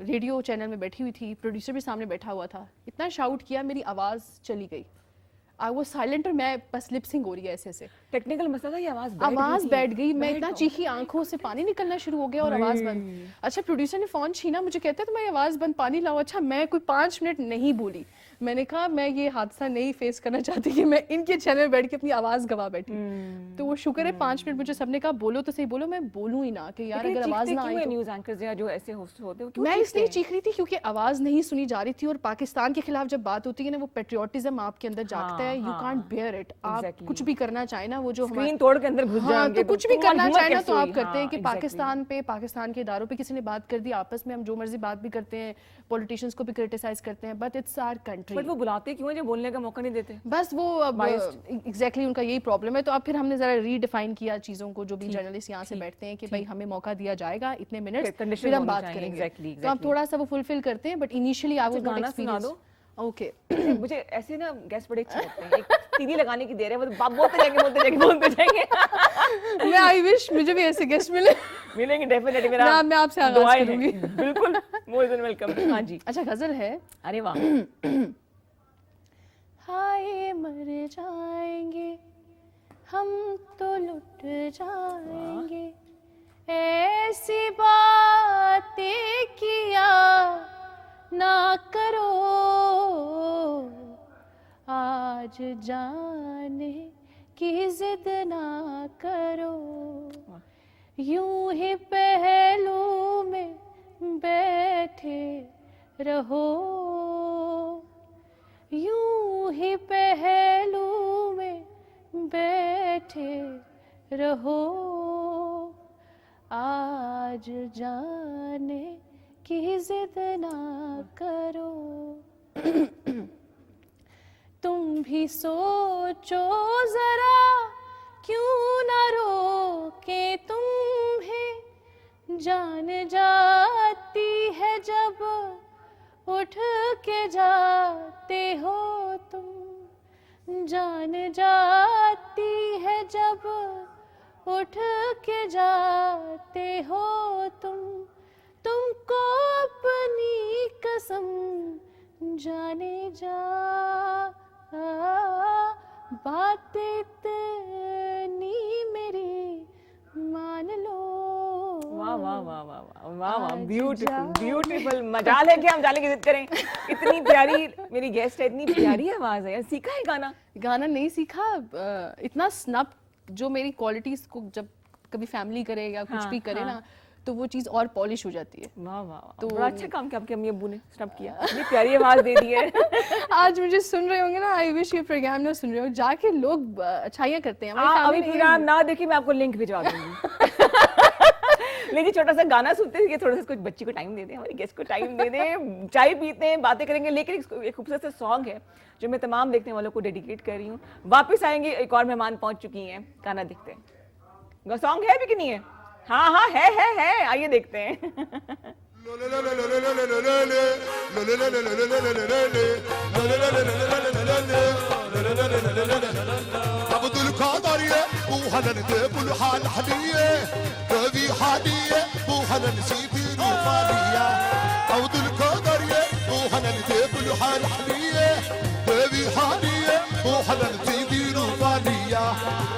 रेडियो चैनल में बैठी हुई थी, प्रोड्यूसर भी सामने बैठा हुआ था, इतना शाउट किया मेरी आवाज़ चली गई। आई वो साइलेंट, और मैं बस लिपसिंग हो रही है ऐसे ऐसे। टेक्निकल मसला था, ये आवाज बैठ गई, मैं इतना चीखी, आंखों से पानी निकलना शुरू हो गया और आवाज बंद। अच्छा, प्रोड्यूसर ने फोन छीना, मुझे कहता है तुम्हारी आवाज बंद, पानी लाओ। अच्छा, मैं कोई 5 मिनट नहीं बोली। मैंने कहा मैं ये हादसा नहीं फेस करना चाहती कि मैं इनके चैनल में बैठ के अपनी आवाज गवा बैठी। तो वो शुक्र है 5 मिनट मुझे सबने कहा बोलो तो सही, बोलो, मैं बोलूं ही ना कि यार अगर आवाज ना आई तो। न्यूज़ एंकर्स या जो ऐसे होस्ट होते हैं मैं इसलिए चीख रही थी क्योंकि आवाज नहीं सुनी जा रही थी, और पाकिस्तान के खिलाफ जब बात होती है ना, वो पेट्रियोटिज्म आपके अंदर जागता है, यू कांट बेयर इट। आप कुछ भी करना चाहे ना, वो जो स्क्रीन तोड़ के अंदर घुस जाएंगे, तो कुछ भी करना चाहे ना तो आप करते हैं कि हाँ, पाकिस्तान पे, पाकिस्तान के इदारों पे किसी ने बात कर दी, आपस में हम जो मर्जी बात भी करते हैं, पॉलिटिशियंस को भी क्रिटिसाइज करते हैं, but it's our country. But वो बुलाते क्यों है जो बोलने का मौका नहीं देते? बस वो अब एग्जैक्टली उनका यही प्रॉब्लम है। तो अब फिर हमने जरा रीडिफाइन किया चीजों को, जो भी जर्नलिस्ट यहाँ से बैठते हैं कि भाई हमें मौका दिया जाएगा इतने मिनट, फिर हम बात करेंगे। तो आप थोड़ा सा वो फुलफिल करते हैं, बट इनिशियली आप उसका एक्सपीरियंस। ओके मुझे ऐसे ना गेस्ट बड़े अच्छे लगते हैं, एक टीवी लगाने की देर है, वो बाप बोलते जाएंगे। मैं आई विश मुझे भी ऐसे गेस्ट मिलेंगे डेफिनेटली। मेरा मैं आपसे आगाज करूंगी। बिल्कुल, मोर देन वेलकम। हाँ जी। अच्छा, गजल है। अरे वाह। हाय मर जाएंगे हम तो लुट जाएंगे, ऐसी बातें किया ना करो, आज जाने की जिद ना करो, यूं ही पहलू में बैठे रहो, यूं ही पहलू में बैठे रहो, आज जाने की जिद ना करो। तुम भी सोचो जरा, क्यों ना रोके तुम्हें, जान जाती है जब उठ के जाते हो तुम, जान जाती है जब उठ के जाते हो तुमको अपनी कसम जाने जा, बात इतनी मेरी मान लो। वाह वाह वाह वाह वाह वाह, ब्यूटीफुल ब्यूटीफुल। मजाल है कि हम जाने की जिद करें। इतनी प्यारी मेरी गेस्ट है, इतनी प्यारी आवाज है यार। सीखा है गाना? गाना नहीं सीखा, इतना स्नब जो मेरी क्वालिटीज को जब कभी फैमिली करे या कुछ भी करे ना, तो वो चीज और पॉलिश हो जाती है। वाह वाह, तो बड़ा अच्छा काम किया आपके अम्मी अब्बू ने, स्नब किया, इतनी प्यारी आवाज दे दी है। आज मुझे सुन रहे होंगे ना, आई विश ये प्रोग्राम ना सुन रहे हो, जाके लोग अच्छाइयाँ करते हैं। अभी प्रोग्राम ना देखिए, मैं आपको लिंक भिजवा दूंगी। लेकिन छोटा सा गाना सुनते हैं, थोड़ा सा कुछ बच्ची को टाइम दे दें, हमारी गेस्ट को टाइम दे दें, चाय पीते हैं, बातें करेंगे। लेकिन एक खूबसूरत सा सॉन्ग है जो मैं तमाम देखने वालों को डेडिकेट कर रही हूँ। वापस आएंगे, एक और मेहमान पहुंच चुकी हैं, गाना देखते हैं। सॉन्ग है भी कि नहीं है? हाँ हाँ है, आइए देखते हैं। अब्दुल कादर ये बू हलन दे बुल हाल हलिये, कभी हालिये बू हलन सीधी रूपालिया। अब्दुल कादर ये बू हलन दे बुल हाल हलिये, कभी हालिये बू हलन सीधी रूपालिया।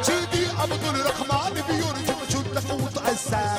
सीधी अब्दुल रहमान भी उर्जुम शुद्ध कूत असार,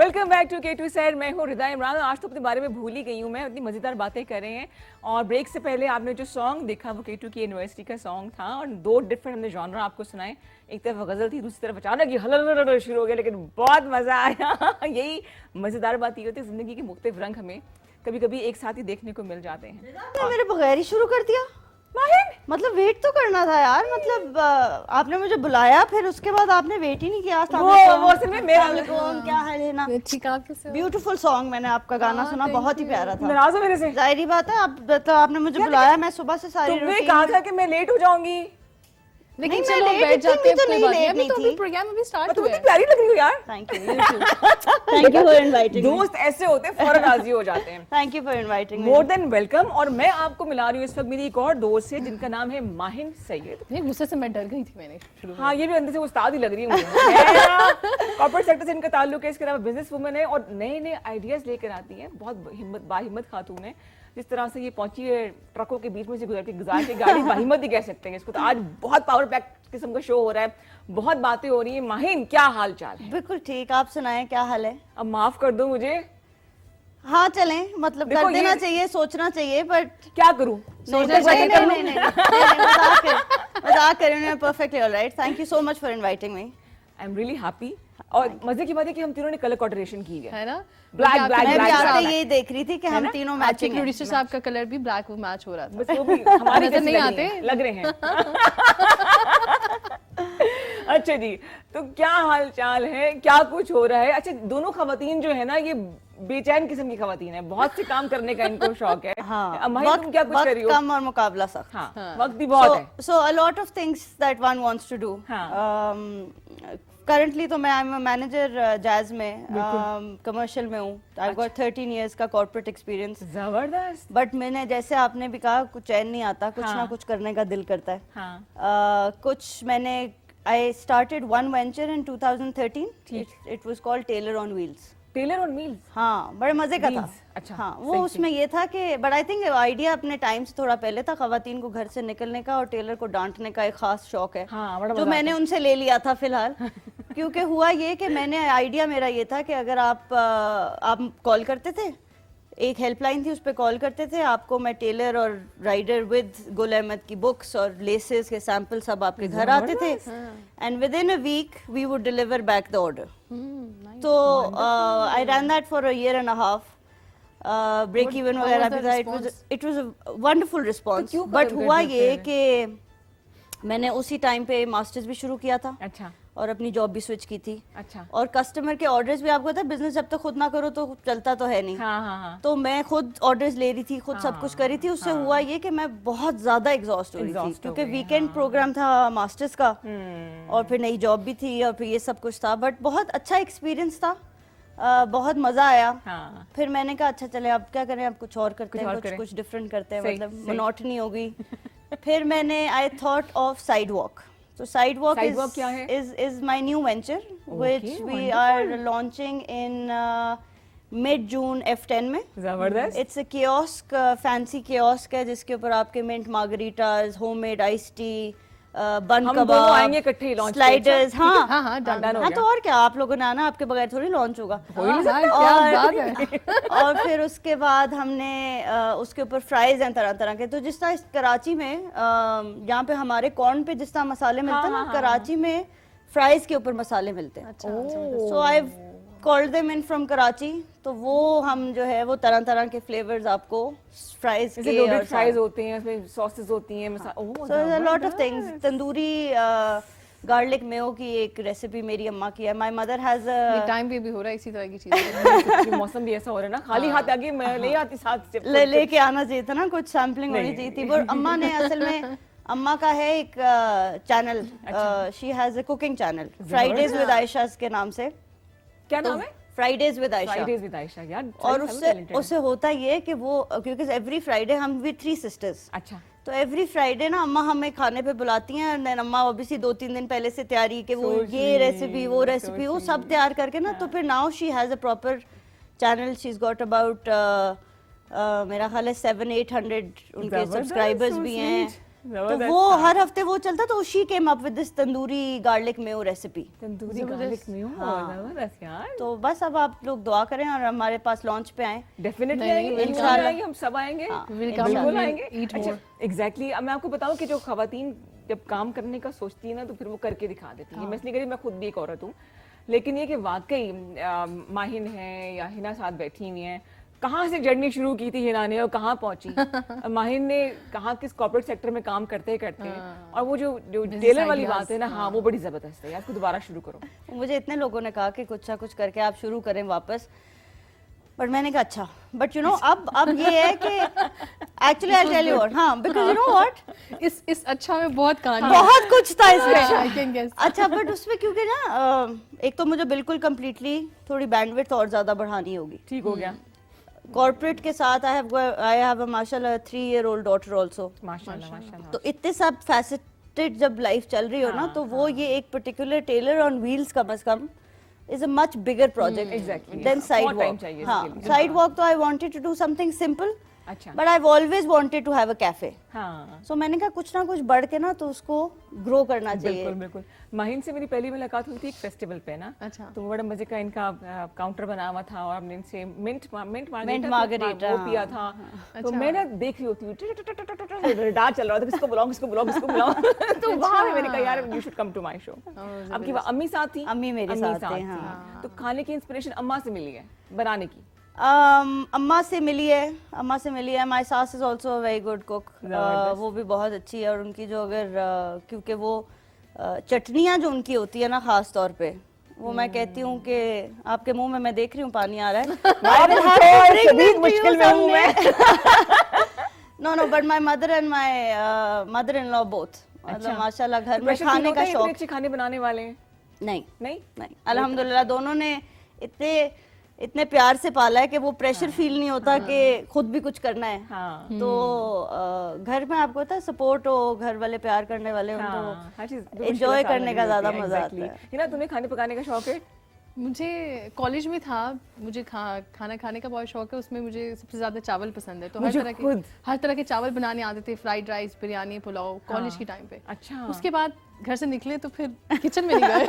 वेलकम बैक टू K2 सैर। मैं हूँ रिदा इमरान। आज तो अपने बारे में भूल ही गई हूँ मैं, इतनी मज़ेदार बातें कर रहे हैं। और ब्रेक से पहले आपने जो सॉन्ग देखा वो K2 की यूनिवर्सिटी का सॉन्ग था और दो डिफरेंट हमने जॉनरा आपको सुनाए। एक तरफ गज़ल थी, दूसरी तरफ अचानक ये हलल शुरू हो गया, लेकिन बहुत मज़ा आया। यही मज़ेदार बात ये होती है, ज़िंदगी के मुख्तलिफ रंग हमें कभी कभी एक साथ ही देखने को मिल जाते हैं। आपने मेरे बगैर ही शुरू कर दिया। माहिर मतलब वेट तो करना था यार, मतलब आपने मुझे बुलाया, फिर उसके बाद आपने वेट ही नहीं किया। वो असल में मेरा क्या हाल है ना। ठीक है, आप कैसे हो? ब्यूटीफुल सॉन्ग, मैंने आपका गाना सुना, बहुत ही प्यारा था। नाराज हो मेरे से? जाहिर बात है, आप तो आपने मुझे बुलाया, मैं सुबह से सारी तुमने routine- कहा था कि मैं लेट हो जाऊंगी। लेकिन नहीं, चलो मैं लेट बैठ इतनी जाते हैं, तो कोई नहीं बात नहीं। लेट अभी नहीं तो थी। अभी प्रोग्राम अभी स्टार्ट तुम हुआ इतनी है। प्यारी लग रही हो यार। Thank you for inviting me. दोस्त ऐसे होते हैं, फौरन राजी हो जाते हैं। Thank you for inviting me. More than welcome. और मैं आपको मिला रही हूँ इस वक्त मेरी एक और दोस्त है जिनका नाम है माहिन सैयद। नहीं, गुस्से से मैं डर गई थी मैंने शुरू में। हाँ, ये भी अंदर से उस्ताद ही लग रही है मुझे। कॉर्पोरेट सेक्टर से इनका ताल्लुक है, इसके अलावा बिजनेस वुमन है और नए नए आइडियाज लेकर आती हैं। बहुत बाहिम्मत खातून है। जिस तरह से ये पहुंची है ट्रकों के बीच में से गुजर के गाड़ी बाहिम्मत ही कह सकते हैं इसको। तो आज बहुत पावर पैक किस्म का शो हो रहा है, बहुत बातें हो रही है। माहिन, क्या हाल चाल है? बिल्कुल ठीक, आप सुनाएं क्या हाल है? अब माफ कर दो मुझे, हाँ चलें, मतलब देखो, कर देना ये- चाहिए, सोचना चाहिए, बट क्या करूं? नहीं, मजाक कर रही हूँ, perfectly alright. Thank you so much for inviting me. I am really happy. और मजे की बात है कि हम तीनों ने कलर कोऑर्डिनेशन की है। है ना? Black, क्योंकि black, आपके मैं भी black, आते black। यही देख रही थी कि हम तीनों आपके मैचिंग हैं। प्रोड्यूसर साहब का कलर भी ब्लैक मैच हो रहा था। बस वो भी हमारी नजर जैसी नहीं लग रही आते? हैं, लग रहे हैं। अच्छा जी, तो क्या हाल चाल है, क्या कुछ हो रहा है? अच्छा, दोनों खवातीन जो है ना, ये बेचैन किस्म की खवातीन है, बहुत से काम करने का इनको शौक है। हाँ, अब माहिर, तुम क्या कुछ कर रही हो? कम और मुकाबला सख्त। हाँ, वक्त भी बहुत है। So a lot of things that one wants to do. Currently तो मैं I'm a manager jazz में, कमर्शियल में हूँ। I've got 13 years का corporate experience. जबरदस्त। बट मैंने, जैसे आपने भी कहा, कुछ चैन नहीं आता, कुछ ना कुछ करने का दिल करता है। हाँ, कुछ मैंने I started one venture in 2013. It was called Tailor on Wheels. Tailor on wheels. हाँ, बड़े मजे का था। Wheels, अच्छा, हाँ, वो सही, उसमें ये था कि, बट आई थिंक आइडिया अपने टाइम से थोड़ा पहले था, खवातीन को घर से निकलने का और टेलर को डांटने का एक खास शौक है, हाँ, बड़ा जो मजा मैंने उनसे ले लिया था फिलहाल। क्योंकि हुआ ये कि मैंने, आइडिया मेरा ये था कि अगर आप कॉल करते थे, एक हेल्पलाइन थी, उस पर कॉल करते थे, आपको मैं टेलर और राइडर विद गुल अहमद की बुक्स और लेसेस के सैंपल सब आपके घर आते थे, and within a week we would deliver back the order. तो I run that for a year and a half. Break even वगैरह भी था। It was a wonderful response. But हुआ ये कि मैंने उसी टाइम पे मास्टर्स भी शुरू किया था अच्छा, और अपनी जॉब भी स्विच की थी। अच्छा। और कस्टमर के ऑर्डर्स भी, आपको पता है बिजनेस जब तक खुद ना करो तो चलता तो है नहीं। हाँ, हाँ, हाँ। तो मैं खुद ऑर्डर्स ले रही थी, खुद सब कुछ कर रही थी। उससे हुआ ये कि मैं बहुत ज्यादा एग्जॉस्ट हो रही थी, Exhaust हो क्योंकि गई, वीकेंड प्रोग्राम था मास्टर्स का, और फिर नई जॉब भी थी और फिर ये सब कुछ था। बट बहुत अच्छा एक्सपीरियंस था, बहुत मजा आया। हाँ। फिर मैंने कहा अच्छा चले, अब क्या करें, अब कुछ और करते कुछ और हैं, करें। कुछ डिफरेंट करते हैं, सही, मतलब सही। मोनोटनी हो गई। फिर मैंने, I thought of side walk. So sidewalk Sidewalk क्या है? is my new venture, which we are launching in mid-June F10 में। जबरदस्त। It's a kiosk, fancy kiosk है, जिसके ऊपर आपके mint margaritas, homemade iced tea, बन हम दोनों आएंगे इकट्ठे ही launch पे, स्लाइडर्स। अच्छा? हाँ हाँ, हाँ, done हो हाँ, गया। तो और क्या, आप लोगों ने आना, आपके बगैर थोड़ी लॉन्च होगा। हाँ, क्या बात है। और फिर उसके बाद हमने उसके ऊपर फ्राइज हैं तरह तरह के। तो जिस तरह कराची में यहाँ पे हमारे कॉर्न पे जिस तरह मसाले मिलते हैं ना, कराची में फ्राइज के ऊपर मसाले मिलते हैं। So I called them in from Karachi. तो वो हम जो है वो तरह तरह के फ्लेवर्स आपको फ्राइज जैसे के लोडेड और फ्राइज होते हैं, उसमें सॉसेस होती हैं, oh so a lot of things. Tandoori garlic mayo की एक रेसिपी मेरी अम्मा की है। माय मदर हैज ये टाइम पे भी हो रहा है इसी तरह की चीजें। मौसम भी ऐसा हो रहा है ना, खाली हाथ आगे मैं ले आती साथ से। लेके आना चाहिए था ना, कुछ सैम्पलिंग होनी चाहिए थी। वो अम्मा ने असल में, अम्मा का है एक channel, she has a cooking channel, Fridays with Ayesha के नाम से। क्या नाम है? Fridays with Ayesha. Fridays with Ayesha, यार। और उससे होता ये कि वो, क्योंकि एवरी फ्राइडे हम विद 3 सिस्टर्स, अच्छा, तो एवरी फ्राइडे ना अम्मा हमें खाने पे बुलाती हैं। एंड अम्मा ऑब्वियसली 2-3 दिन पहले से तैयारी कि वो ये रेसिपी, वो रेसिपी, वो सब तैयार करके ना। तो फिर now she has a proper channel. She is got about मेरा ख्याल है 700-800 उनके जबरदस्त, सब्सक्राइबर्स so भी हैं। sweet. तो वो हर हफ्ते वो चलता, तो she came up with this tandoori garlic Mayo recipe. Tandoori garlic Mayo, जबरदस्त यार। तो बस अब आप लोग दुआ करें और हमारे पास लॉन्च पे आए। डेफिनेटली नहीं, आएंगे, इंशाल्लाह आएंगे, हम सब आएंगे, बिल्कुल आएंगे। अच्छा, एग्जैक्टली। अब मैं आपको बताऊं कि जो खवातीन जब काम करने का सोचती है ना तो फिर वो करके दिखा देती है। मैं इसलिए कह रही, मैं खुद भी एक औरत हूँ, लेकिन ये कि वाकई माहिन है या हिना साथ बैठी हुई हैं, कहाँ से जर्नी शुरू की थी हिना ने और कहाँ पहुंची। माहिन ने कहाँ किस कॉर्पोरेट सेक्टर में काम करते करते हैं, और वो जो टेलर वाली बात है ना, हाँ वो बड़ी जबरदस्त है यार, इसको दोबारा शुरू करो। मुझे इतने लोगों ने कहा कि कुछ ना कुछ करके आप शुरू करें वापस, बट मैंने कहा अच्छा, बट यू नो अब ये है कि actually I tell you what, हाँ बिकॉज़ यू नो व्हाट, इस अच्छा में बहुत कहानी बहुत कुछ था I इसमें। can guess. अच्छा, बट उसमें क्योंकि ना एक तो मुझे बिल्कुल कंप्लीटली थोड़ी बैंडविड्थ और ज्यादा बढ़ानी होगी। ठीक हो गया, कॉर्पोरेट के साथ आई हैव अ माशाल्लाह 3-year-old डॉटर आल्सो। माशाल्लाह माशाल्लाह। तो इतने सब फैसेटेड जब लाइफ चल रही हो ना, तो वो ये एक पर्टिकुलर टेलर ऑन व्हील्स कम से कम is a much bigger project exactly, than yeah. side बहुत time walk. चाहिए हाँ, इसके लिए। side walk तो I wanted to do something simple, अच्छा, but I've always wanted to have a cafe. हाँ So मैंने कहा कुछ ना कुछ बढ़ के ना तो उसको ग्रो करना चाहिए। बिल्कुल बिल्कुल। माहिन से मेरी पहली मुलाकात हुई थी एक फेस्टिवल पे ना, अच्छा। तो बड़ा मजे का इनका काउंटर बना हुआ था और हमने इनसे मिंट मार्गरीटा, वो पिया था। तो मैं ना देख रही होती हूँ डांस चल रहा था, किसको बुलाऊं किसको बुलाऊं किसको बुलाऊं। तो वहाँ पे मैंने कहा यार you should come to my show. आपकी अम्मी साथ थी? अम्मी मेरे साथ थे, थी। हाँ। तो खाने की इंस्पिरेशन अम्मा से मिली है बनाने की? अम्मा से मिली है। माय सास is also a very good cook, वो भी बहुत अच्छी है। और उनकी जो अगर क्योंकि वो चटनियाँ जो उनकी होती है ना खास तौर पे, वो मैं कहती हूँ कि आपके मुंह में मैं देख रही हूँ पानी आ रहा है। I will have to bring them to you मुश्किल में हूँ मैं। No, but my mother and my mother-in-law both, मतलब माशाल्लाह घर में खाने का शौक। अच्छे खाने बनाने वाले हैं? नहीं नहीं, अल्हम्दुलिल्लाह दोनों ने इतने प्यार से पाला है कि वो प्रेशर फील नहीं होता कि खुद भी कुछ करना है। हाँ। तो घर में आपको पता है सपोर्ट हो, घर वाले प्यार करने वाले हो, तो एंजॉय करने का ज्यादा मजा आता है। हिना तुम्हें खाने पकाने का शौक है? मुझे कॉलेज में था, मुझे खाना खाने का बहुत शौक है। उसमें मुझे सबसे ज्यादा चावल पसंद है, तो हर तरह के चावल बनाने आते थे, fried rice, biryani, pulao, college के टाइम पे। अच्छा। उसके बाद घर से निकले तो फिर किचन में नहीं गए।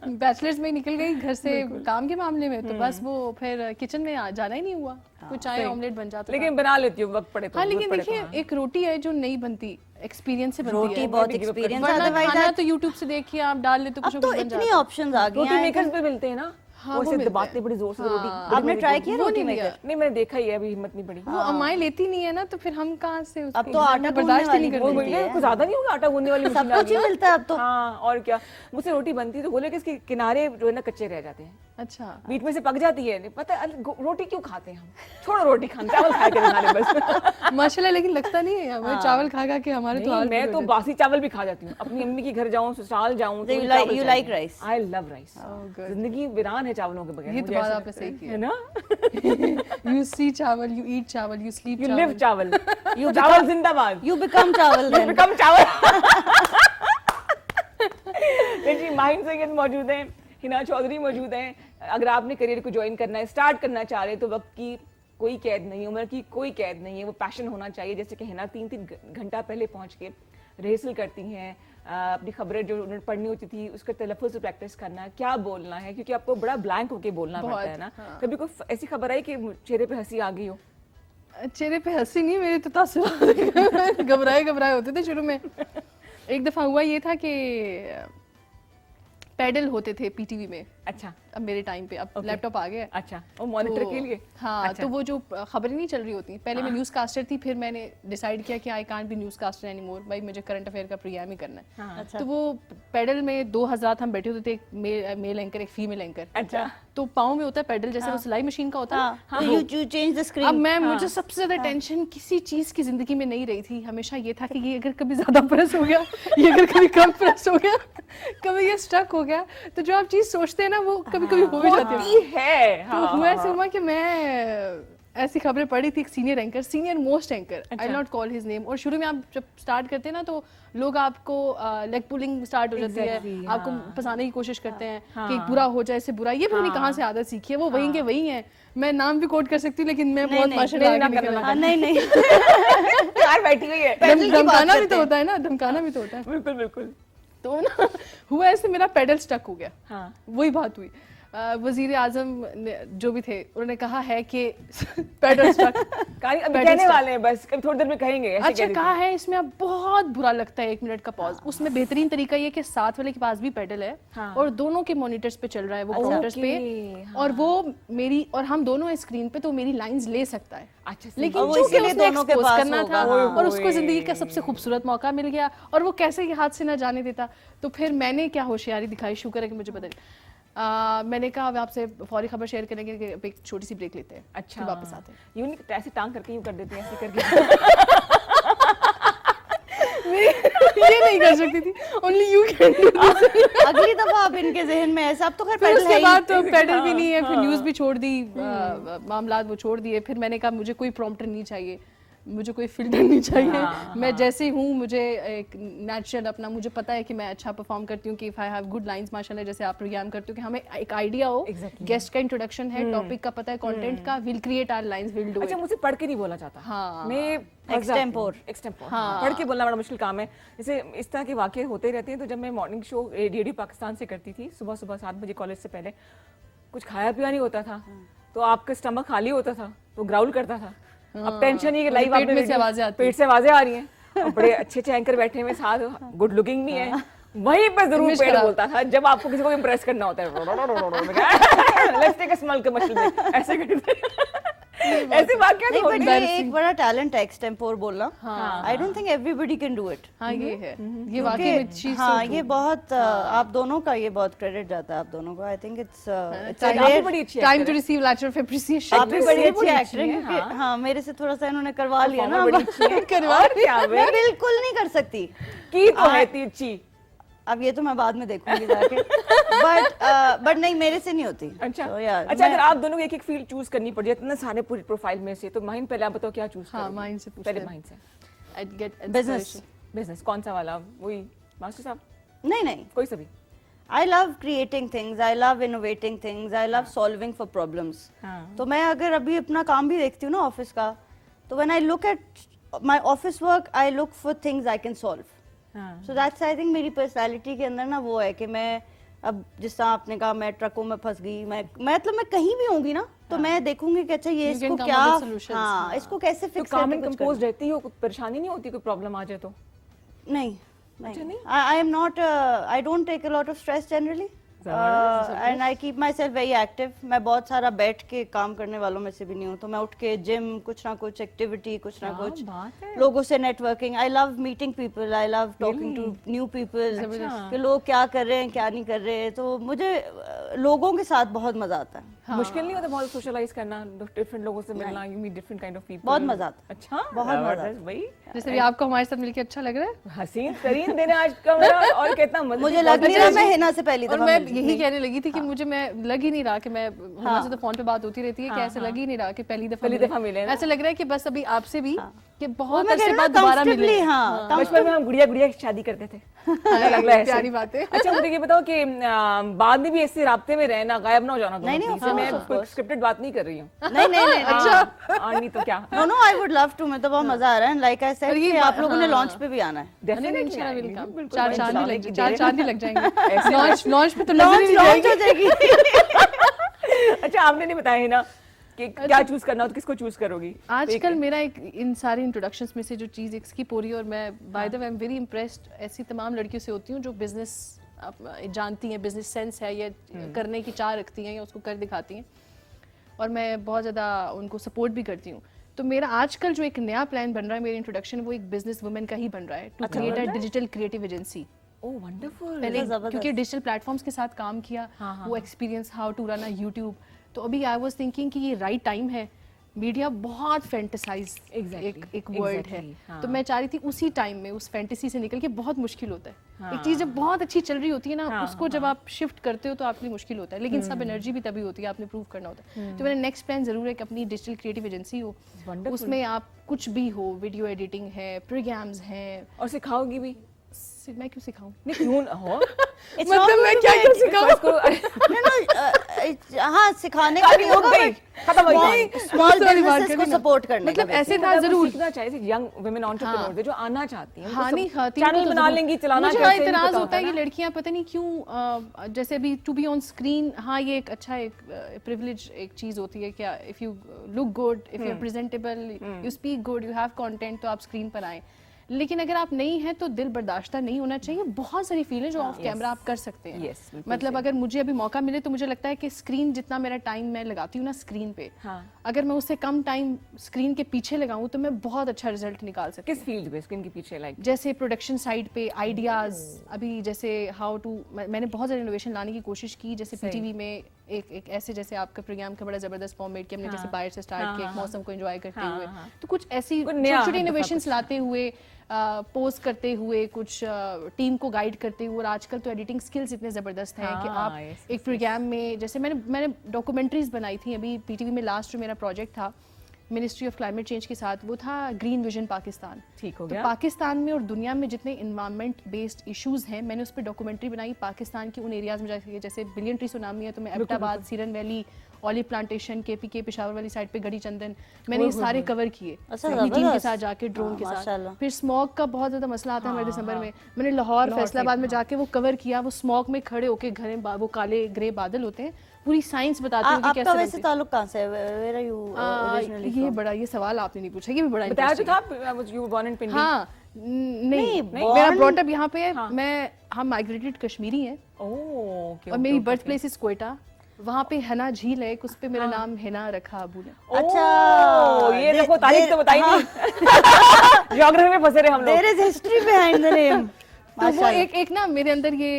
बैचलर्स में निकल गई घर से काम के मामले में, तो बस वो फिर किचन में जाना ही नहीं हुआ। कुछ चाय ऑमलेट बन जाता, लेकिन बना लेती हूँ वक्त पड़े तो। हाँ, लेकिन देखिए एक रोटी है जो नहीं बनती, एक्सपीरियंस से बनती है। रोटी बहुत एक्सपीरियंस, वरना अदरवाइज खाना तो यूट्यूब से देखिए आप डाल लेते हो, अब तो इतनी ऑप्शंस आ गई रोटी हैं। मेकर्स पे मिलते हैं ना, हाँ, वो वो ऐसे मिलते दबाते हैं। बड़ी जोर से रोटी। आपने ट्राई किया वो रोटी नहीं मेकर? नहीं मैंने देखा ही है, अभी हिम्मत नहीं पड़ी। वो अम्माई लेती नहीं है ना, तो फिर हम कहाँ से उसको अब तो आटा बर्दाश्त ही नहीं गूंदने कर वाली सकते। कुछ ज्यादा नहीं होगा, आटा गूंदने वाली मशीन सब आ कुछ ही गई है। मिलता है अब तो। हाँ, और क्या। मुझसे रोटी बनती है तो बोले कि इसके किनारे जो है ना कच्चे रह जाते हैं, अच्छा, बीच में से पक जाती है। नहीं पता रोटी क्यों खाते हैं हम, छोड़ो रोटी खाना, चावल खाए करें खाने बस। माशाल्लाह, लेकिन लगता नहीं है हमें चावल खा खा के हमारे तो नहीं, हाल मैं तो बासी चावल भी खा जाती हूँ। अपनी अम्मी के घर जाऊँ, ससुराल जाऊँ, You like rice? I love rice. जिंदगी वीरान है चावलों के बगैर। ये तो मुझे बात ऐसा आपने लगता सही है, की है ना? यू सी चावल, यू ईट चावल, यू स्लीप You live चावल। चावल, चावल जिंदाबाद। You become चावल You then. become चावल। जी, माहिन सैयद मौजूद हैं, हिना चौधरी मौजूद हैं। अगर आपने करियर को ज्वाइन करना है, स्टार्ट करना चाह रहे हैं, तो वक्त की कोई कैद नहीं है, उम्र की कोई कैद नहीं है। वो पैशन होना चाहिए। जैसे कि हिना 3-3 घंटा पहले पहुंच के रिहर्सल करती हैं, अपनी खबरें जो उन्हें पढ़नी होती थी उसका तलफ़्फ़ुज़ से प्रैक्टिस करना, क्या बोलना है, क्योंकि आपको बड़ा ब्लैंक होके बोलना पड़ता है ना। कभी कोई ऐसी खबर आई कि चेहरे पे हंसी आ गई हो? चेहरे पे हंसी नहीं, मेरे तो तासुरात घबराए होते थे शुरू में। एक दफा हुआ ये था कि पैडल होते थे पीटीवी में। अच्छा, अब मेरे टाइम पे अब लैपटॉप आ गया। अच्छा, वो मॉनिटर के लिए? हाँ, तो वो जो खबरें नहीं चल रही होती, पहले मैं न्यूज़ कास्टर थी, फिर मैंने डिसाइड किया कि I can't be newscaster anymore, भाई मुझे करंट अफेयर का प्रोग्राम ही करना है। अच्छा। तो वो पैडल में 2 हज़रात हम बैठे होते थे, एक मेल एंकर, एक फीमेल एंकर। अच्छा। तो पाँव में होता है पैडल, जैसे वो सिलाई मशीन का होता है। हाँ, you change the screen. अब मुझे सबसे ज्यादा टेंशन किसी चीज की जिंदगी में नहीं रही थी। हमेशा ये था कि ये अगर कभी ज्यादा प्रेस हो गया, ये अगर कभी कम प्रेस हो गया, कभी ये स्टक हो गया, तो जो आप चीज सोचते हैं ना वो कभी कभी हो भी जाती है। है। तो हुआ ऐसे हुआ कि मैं ऐसी खबरें पड़ी थी, एक senior anchor, senior most anchor, I not call his name, और शुरू में आप जब स्टार्ट करते हैं ना तो लोग आपको लेग पुलिंग स्टार्ट हो जाती है, आपको फंसाने की कोशिश करते हैं कि बुरा हो जाए, इससे बुरा, ये भी नहीं कहाँ से आदत सीखी है, वो वहीं के वही है। मैं नाम भी कोट कर सकती हूँ लेकिन मैं बहुत माशाल्लाह नहीं यार बैठी हुई है, धमकाना भी तो होता है ना, धमकाना भी तो होता है। बिल्कुल बिल्कुल। तो ना हुआ ऐसे, मेरा पेडल स्टक हो गया, हाँ। वही बात हुई। वजीर आजम जो भी थे उन्होंने कहा है कि पेडल स्टक अभी कहने वाले हैं, बस कभी थोड़ी देर में कहेंगे, ऐसे अच्छा कहा है। इसमें अब बहुत बुरा लगता है 1 मिनट का पॉज। उसमें बेहतरीन तरीका ये कि साथ वाले के पास भी पेडल है और दोनों के मॉनिटर्स पे चल रहा है वो मॉनिटर्स पे, और वो मेरी और हम दोनों स्क्रीन पे तो मेरी लाइंस ले सकता है। अच्छा, लेकिन चूंकि उसने एक्सपोज करना था और उसको जिंदगी का सबसे खूबसूरत मौका मिल गया और वो कैसे हाथ से ना जाने देता, तो फिर मैंने क्या होशियारी दिखाई, शुक्र है कि मुझे पता नहीं। मैंने कहा अब आपसे फौरी खबर शेयर करेंगे कि अब एक छोटी सी ब्रेक लेते हैं, अच्छा फिर वापस आते हैं। यूं नहीं ऐसे टांग करके यूं कर देते हैं, ऐसे करके ये नहीं कर सकती थी, only you can do this. अगली दफा अब इनके जहन में ऐसा, अब तो खैर फिर पेडल उसके है बाद तो पेडल भी नहीं है, फिर न्यूज़ भी छोड़ दी, मामलात वो छोड़ दिए। फिर मैंने कहा मुझे कोई प्रॉम्प्टर नहीं चाहिए, मुझे कोई फिल्टर नहीं चाहिए, मैं जैसे हूँ, मुझे एक नेचुरल अपना, मुझे पता है कि मैं अच्छा परफॉर्म करती हूँ, कि if I have good lines माशाल्लाह, जैसे आप प्रोग्राम करते हो कि हमें एक आइडिया हो, गेस्ट का इंट्रोडक्शन है, टॉपिक का पता है, कंटेंट का, will create our lines, will do. अच्छा, मुझसे पढ़ के नहीं बोला जाता। हाँ, मैं एक्सटेम्पोर पढ़ के बोलना बड़ा मुश्किल काम है। जैसे इस तरह के वाक़े होते रहते हैं, तो जब मैं मॉर्निंग शो रेडियो पाकिस्तान से करती थी, सुबह सुबह 7 बजे कॉलेज से पहले, कुछ खाया पिया नहीं होता था, तो आपका स्टमक खाली होता था, तो ग्राउल करता था। अब टेंशन ही कि लाइव पेट में से आवाजें आती पेट से आवाजें आ रही हैं, और बड़े अच्छे अच्छे एंकर बैठे हुए साथ, गुड लुकिंग भी है, वहीं पे जरूर पेट बोलता था जब आपको किसी को इम्प्रेस करना होता है। Let's take a small commercial, ऐसे करते ऐसे वाकया नहीं, तो but ये एक बड़ा टैलेंट है एक्सटेम्पोर बोलना। I don't think everybody can do it. हाँ ये है, ये वाकई में चीज। हाँ ये बहुत आप दोनों का ये बहुत क्रेडिट जाता है आप दोनों को। आई थिंक इट्स बड़ी अच्छी time to receive letter of appreciation. आप भी बड़ी अच्छी एक्टर हैं, क्योंकि हाँ मेरे से थोड़ा सा इन्होंने करवा लिया ना, करवा क्या मैं बिल्कुल नहीं कर सकती की तो है तीची। अब ये तो मैं बाद में देखूंगी जाके, बट नहीं मेरे से नहीं होती। अच्छा तो यार अच्छा, अगर आप दोनों को एक एक फील्ड चूज करनी पड़ जाए इतने सारे पूरी प्रोफाइल में से, तो माहिन पहले आप बताओ क्या चूज करोगे? हाँ माहिन से पूछते पहले हैं। माहिन से। आई गेट बिजनेस कौन सा वाला? वही मास्टर साहब? नहीं कोई सा भी? I love creating things, I love innovating things, I love solving for problems. तो मैं अगर अभी अपना काम भी देखती हूँ ना ऑफिस का, तो when I look at my office work I look for things I can solve. So that's I think मेरी पर्सनालिटी के अंदर ना वो है कि मैं अब जिस तरह आपने कहा मैं ट्रकों में फंस गई, मैं मतलब मैं कहीं भी होंगी ना तो मैं देखूंगी कि अच्छा ये इसको क्या, हाँ इसको कैसे फिक्स काम में कंपोज रहती हो, कुछ परेशानी नहीं होती, कोई प्रॉब्लम आ जाए तो? नहीं I am not, I don't take a lot of stress generally and I keep myself very active. मैं बहुत सारा बैठ के काम करने वालों में से भी नहीं हूँ, तो मैं उठ के जिम, कुछ ना कुछ एक्टिविटी, कुछ ना कुछ लोगों से networking. I love meeting people, I love talking to new people कि लोग क्या कर रहे हैं क्या नहीं कर रहे, तो मुझे लोगों के साथ बहुत मजा आता है। मुश्किल नहीं होता बहुत सोशलाइज करना, डिफरेंट लोगों से मिलना, you meet different kind of people? बहुत मजा आता है। अच्छा, बहुत मजा भाई। जैसे भी आपको हमारे साथ मिलकर अच्छा लग रहा है, हसीन तरीन दिन आज का मेरा, और कितना मजा। मुझे लग नहीं रहा मैं हिना से पहली और दफा मैं यही कहने लगी थी कि मुझे मैं लग ही नहीं रहा कि मैं हमारे तो फोन पे बात होती रहती है कि ऐसे लग ही नहीं रहा कि पहली दफा मिले। ऐसा लग रहा है कि बस अभी आपसे भी कि बहुत अरसे बाद दोबारा मिले। बचपन में हम गुड़िया गुड़िया की शादी करते थे, प्यारी बात है। अच्छा मुझे ये बताओ कि बाद में भी ऐसे राब्ते में रहना, गायब ना हो जाना दोनों चीज़ से। मैं स्क्रिप्टेड बात नहीं कर रही हूँ। नहीं अच्छा नहीं तो क्या? No I would love to, मैं तो बहुत मजा आ रहा है। लाइक आई सेड कि आप लोगों ने लॉन्च पे भी आना है। डेफिनेटली, चार चांद लग जाएंगे लॉन्च पे, तो लॉन्च हो जाएगी। अच्छा आपने नहीं बताया है ना कि क्या चूज करना हो तो किसको चूज करोगी? आजकल मेरा एक इन सारे इंट्रोडक्शंस में से जो चीज़ एक स्किप हो रही है, और मैं by the way I am very impressed ऐसी तमाम लड़कियों से होती हूँ जो बिजनेस जानती हैं, बिजनेस सेंस है या करने की चाह रखती हैं या उसको कर दिखाती हैं, और मैं बहुत ज़्यादा उनको सपोर्ट भी करती हूँ। तो मेरा आजकल जो एक नया प्लान बन रहा है, मेरी इंट्रोडक्शन वो एक बिजनेस वुमेन का ही बन रहा है, to create a digital creative agency. Oh wonderful. पहले क्योंकि डिजिटल प्लेटफॉर्म्स के साथ काम किया, वो experience, how to run a YouTube, तो अभी आई वाज थिंकिंग कि ये राइट टाइम है मीडिया बहुत फैंटेसाइज एक वर्ड है, हाँ। तो मैं चाह रही थी उसी टाइम में उस फैंटेसी से निकल के, बहुत मुश्किल होता है एक चीज जब बहुत अच्छी चल रही होती है ना, उसको जब आप शिफ्ट करते हो तो आपके लिए मुश्किल होता है, लेकिन सब एनर्जी भी तभी होती है, आपने प्रूव करना होता है। तो मेरा नेक्स्ट प्लान जरूर है कि अपनी डिजिटल क्रिएटिव एजेंसी हो, उसमें आप कुछ भी हो, वीडियो एडिटिंग है, प्रोग्राम्स हैं, और सिखाओगी भी? मैं क्यों सिखाऊं? नहीं क्यों हो? मतलब मैं क्या क्या सिखाऊं? हाँ, सिखाने का नहीं होगा, खत्म हो गई। स्मॉल बिजनेसेस को सपोर्ट करने मतलब का। ऐसे था जरूर। सीखना चाहिए यंग वुमेन एंटरप्रेन्योर्स जो आना चाहती हैं, हाँ नहीं खाती चैनल बना लेंगी, चलाना मुझे कैसे इतराज होता है कि लड़कियां पता नहीं क्यों, जैसे अभी टू बी ऑन स्क्रीन, हाँ ये एक अच्छा एक प्रिविलेज एक चीज होती है क्या, if you look good, if you are presentable, you speak good, you have content, तो आप स्क्रीन पर आए। लेकिन अगर आप नहीं हैं तो दिल बर्दाश्ता नहीं होना चाहिए। बहुत सारी फील्ड है जो ऑफ कैमरा आप कर सकते हैं। मतलब अगर मुझे अभी मौका मिले तो मुझे लगता है कि स्क्रीन जितना मेरा टाइम मैं लगाती हूँ ना स्क्रीन पे, अगर मैं उससे कम टाइम स्क्रीन के पीछे लगाऊं तो मैं बहुत अच्छा रिजल्ट निकाल सकती हूँ। किस फील्ड पे स्क्रीन के पीछे? लाइक जैसे प्रोडक्शन साइड पे आइडियाज, अभी जैसे हाउ टू, मैंने बहुत सारे इनोवेशन लाने की कोशिश की। जैसे पीटीवी में एक ऐसे, जैसे आपका प्रोग्राम का बड़ा जबरदस्त फॉर्मेट कि हमने जैसे बाहर से स्टार्ट किया, मौसम को एंजॉय करते हुए, तो कुछ ऐसी छोटी इनोवेशंस लाते हुए, पोस्ट करते हुए, कुछ टीम को गाइड करते हुए। और आजकल तो एडिटिंग स्किल्स इतने ज़बरदस्त हैं कि आप एक प्रोग्राम में, जैसे मैंने डॉक्यूमेंट्रीज बनाई थी अभी पीटीवी में, लास्ट जो मेरा प्रोजेक्ट था मिनिस्ट्री ऑफ क्लाइमेट चेंज के साथ, वो था ग्रीन विजन पाकिस्तान। ठीक हो तो गया। पाकिस्तान में और दुनिया में जितने इन्वायरमेंट बेस्ड इश्यूज हैं, मैंने उस पर डॉक्यूमेंट्री बनाई पाकिस्तान के उन एरियाज में जाके, जैसे बिलियन ट्री सुनामी है तो मैं Abbottabad, Siran valley, olive plantation, KPK, Peshawar वाली साइड पे गढ़ी चंदन, मैंने ये सारे कवर किए अपनी टीम के साथ जाके, ड्रोन के साथ। फिर स्मॉग का बहुत ज्यादा मसला आता है हमारे दिसंबर में, मैंने लाहौर फैसलाबाद में जाके वो कवर किया। वो स्मॉग में खड़े होके घने वो काले ग्रे बादल होते हैं, पूरी साइंस बताती हूँ कि कैसे। आपका वैसे ताल्लुक कहाँ से है? Where are you originally ये from? बड़ा, ये सवाल आपने नहीं पूछा, ये भी बड़ा बताया तो interesting है। था, you were born in Pindi। हाँ नहीं, born- मेरा ब्रॉट अप यहाँ पे है। हम माइग्रेटेड कश्मीरी हैं ओके। और मेरी बर्थ प्लेस इज क्वेटा। वहाँ पे हना झील है, उस पे मेरा नाम हिना रखा अबू ने। अच्छा, ये देखो, तारीख तो बताई नहीं। ज्योग्राफी में फंसे रहे हम लोग। There is history behind the name। तो वो एक ना मेरे अंदर ये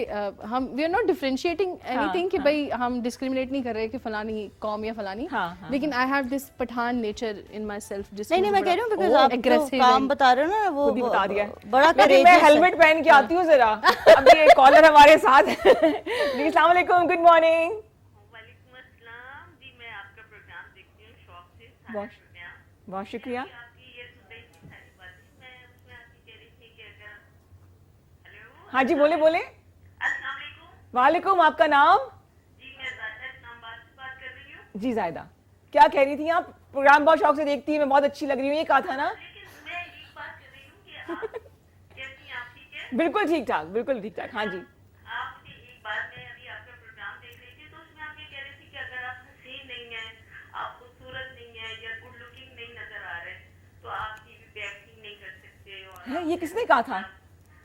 हम we are not differentiating anything कि भाई हम डिस्क्रिमिनेट नहीं कर रहे कि फलानी कौम या फलानी, लेकिन I have this Pathan nature in myself. नहीं मैं कह रही हूँ बिकॉज़ आप जो काम बता रहे हो ना वो बता दिया बड़ा करेजियस। मैं हेलमेट पहन के आती हूँ जरा। अभी एक कॉलर हमारे साथ है। जी अस्सलाम वालेकुम, गुड मॉर्निंग। वालेकुम अस्सलाम जी, मैं आपका प्रोग्राम देखती हूँ शौक से। बहुत शुक्रिया। आपकी ये सुन रही थी सारी बातें, मैं उसमें आपकी कह रही थी कि अगर हेलो हाँ जी, बोले बोले। अस्सलाम वालेकुम वालेकुम, आपका नाम? जी, मैं जायदा इस्लामाबाद से बात कर रही हूँ। जी जायदा, क्या कह रही थी आप? प्रोग्राम बहुत शौक से देखती है, मैं बहुत अच्छी लग रही हूँ, ये कहा था ना? लेकिन मैं ये बात कर रही हूँ कि आप कैसी हैं, आप ठीक है? बिल्कुल ठीक ठाक, बिल्कुल ठीक ठाक। हाँ जी। आपसे एक बात, मैं अभी आपका प्रोग्राम देख रही थी तो उसमें आप ये कह रही थी कि अगर आप हसीन नहीं है, आप खूबसूरत नहीं है या गुड लुकिंग नहीं नजर आ रहे तो आप टीवी पे एक्टिंग नहीं कर सकते। और ये किसने कहा था?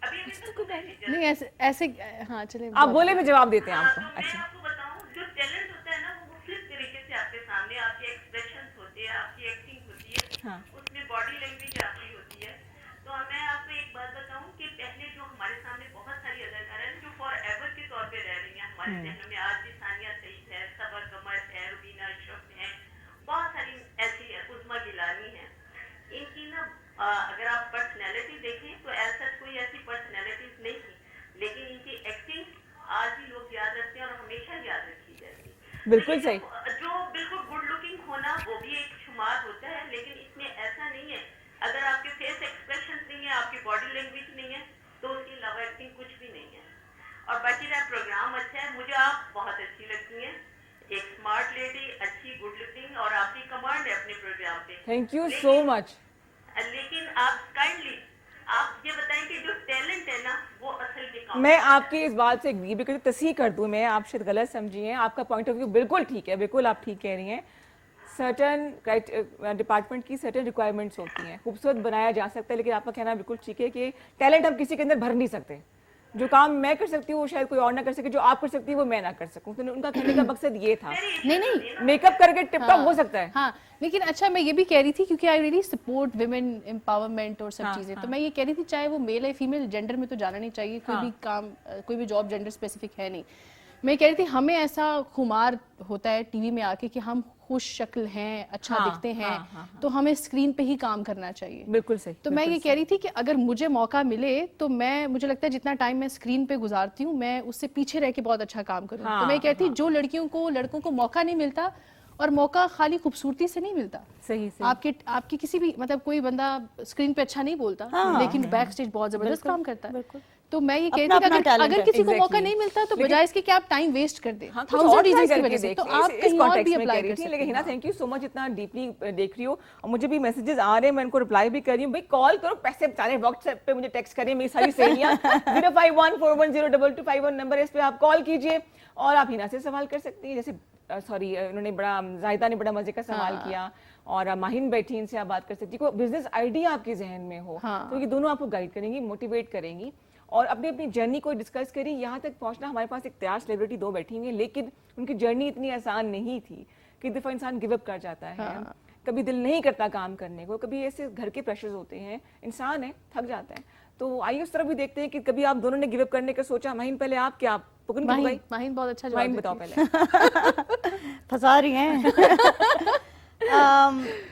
अभी नहीं ऐसे हाँ चले आप बोले, मैं जवाब देते हैं आपको। मैं अच्छा, आपको बताऊं, जो टैलेंट होता है ना वो मुख्तलिफ तरीके से आपके सामने, आपके एक्सप्रेशंस होते हैं, आपकी एक्टिंग होती है, उसमें बॉडी लैंग्वेज आपकी होती है। तो मैं आपको एक बात बताऊं कि पहले जो हमारे सामने बहुत सारी अदाकारा हैं जो फॉर एवर के तौर पे रह रही हैं हमारे जहन में, आज भी सानिया सईद है, सबर कमर है, रुबीना अशरफ है, बहुत सारी ऐसी है, उस्मा गिलानी है। इनकी ना अगर आप पर्सनैलिटी देखें तो ऐसा कोई ऐसी पर्सनैलिटीज नहीं थी, लेकिन इनकी एक्टिंग आज भी लोग याद रखते हैं और हमेशा याद रखी जाती है। बिल्कुल सही। जो बिल्कुल गुड लुकिंग होना वो भी एक शुमार होता है, लेकिन इसमें ऐसा नहीं है। अगर आपके फेस एक्सप्रेशन नहीं है, आपकी बॉडी लैंग्वेज नहीं है, तो उसके अलावा एक्टिंग कुछ भी नहीं है। और बाकी रहा प्रोग्राम अच्छा है, मुझे आप बहुत अच्छी लगती हैं, एक स्मार्ट लेडी, अच्छी गुड लुकिंग, और आपकी कमांड है अपने प्रोग्राम पे। Thank you so much. लेकिन आप काइंडली आप ये बताएं कि जो टैलेंट है ना वो असल में काम। मैं आपकी इस बात से एग्री भी करती, तस्हीह कर दूं, मैं आप शायद गलत समझी हैं, आपका पॉइंट ऑफ व्यू बिल्कुल ठीक है, बिल्कुल आप ठीक कह रही हैं। सर्टन डिपार्टमेंट की सर्टन रिक्वायरमेंट्स होती हैं, खूबसूरत बनाया जा सकता है, लेकिन आपका कहना बिल्कुल ठीक है कि टैलेंट हम किसी के अंदर भर नहीं सकते। जो काम मैं कर सकती हूँ वो शायद कोई और ना कर सके, जो आप कर सकती है वो मैं ना कर सकूँ। तो उनका कहने का मकसद ये था। नहीं मेकअप करके टिप टॉप हो सकता है। हाँ, लेकिन अच्छा मैं ये भी कह रही थी क्योंकि I really support women empowerment और सब चीजें, तो मैं ये कह रही थी चाहे वो मेल है फीमेल, जेंडर में तो जाना नहीं चाहिए, कोई भी काम कोई भी जॉब जेंडर स्पेसिफिक है नहीं। मैं कह रही थी हमें ऐसा खुमार होता है टीवी में आके कि हम खुश शक्ल हैं, अच्छा हाँ, दिखते हैं, हाँ, तो हमें स्क्रीन पे ही काम करना चाहिए। बिल्कुल सही। तो मैं ये कह रही थी कि अगर मुझे मौका मिले तो मुझे लगता है जितना टाइम मैं स्क्रीन पे गुजारती हूँ मैं उससे पीछे रह के बहुत अच्छा काम करूँ। तो मैं कहती जो लड़कों को मौका नहीं मिलता, और मौका खाली खूबसूरती से नहीं मिलता, सही सही। आपके किसी भी मतलब कोई बंदा स्क्रीन पे अच्छा नहीं बोलता लेकिन बैक स्टेज बहुत जबरदस्त काम करता है। तो मैं ये कहती हूँ कि अगर किसी को मौका नहीं मिलता तो बजाय इसके कि आप टाइम वेस्ट कर दे हाँ, 1000 रीजंस की वजह से, तो आप कहीं और भी अप्लाई कर सकते हैं। लेकिन Hina thank you so much, इतना डीपली देख रही हो, और मुझे भी मैसेजेस आ रहे हैं, मैं उनको रिप्लाई भी कर रही हूँ। भाई कॉल करो, पैसे बचाने, व्हाट्सएप पे मुझे टेक्स्ट करिए, मेरी सारी सहेलियां 0514102251 नंबर है, इस पे आप कॉल कीजिए और आप हिना से सवाल कर सकती हैं। जैसे सॉरी उन्होंने जाहिदा ने बड़ा मजे का सवाल किया, और माहिन बैठी, इनसे आप बात कर सकती, कोई बिजनेस आइडिया आपके जहन में हो तो ये दोनों आपको गाइड करेंगी, मोटिवेट करेंगी, और अपनी अपनी जर्नी को डिस्कस करी। यहाँ तक पहुँचना, हमारे पास एक तैयार सेलिब्रिटी 2 बैठी हैं, लेकिन उनकी जर्नी इतनी आसान नहीं थी कि दफ़ा इंसान गिव अप कर जाता है, कभी दिल नहीं करता काम करने को, कभी ऐसे घर के प्रेशर्स होते हैं, इंसान है, थक जाता है। तो आइए उस तरफ भी देखते हैं कि कभी आप दोनों ने गिव अप करने का सोचा। माहिन पहले आप, क्या आप माहिन बहुत अच्छा माहिन जवाब बताओ पहले। फंसा रही हैं।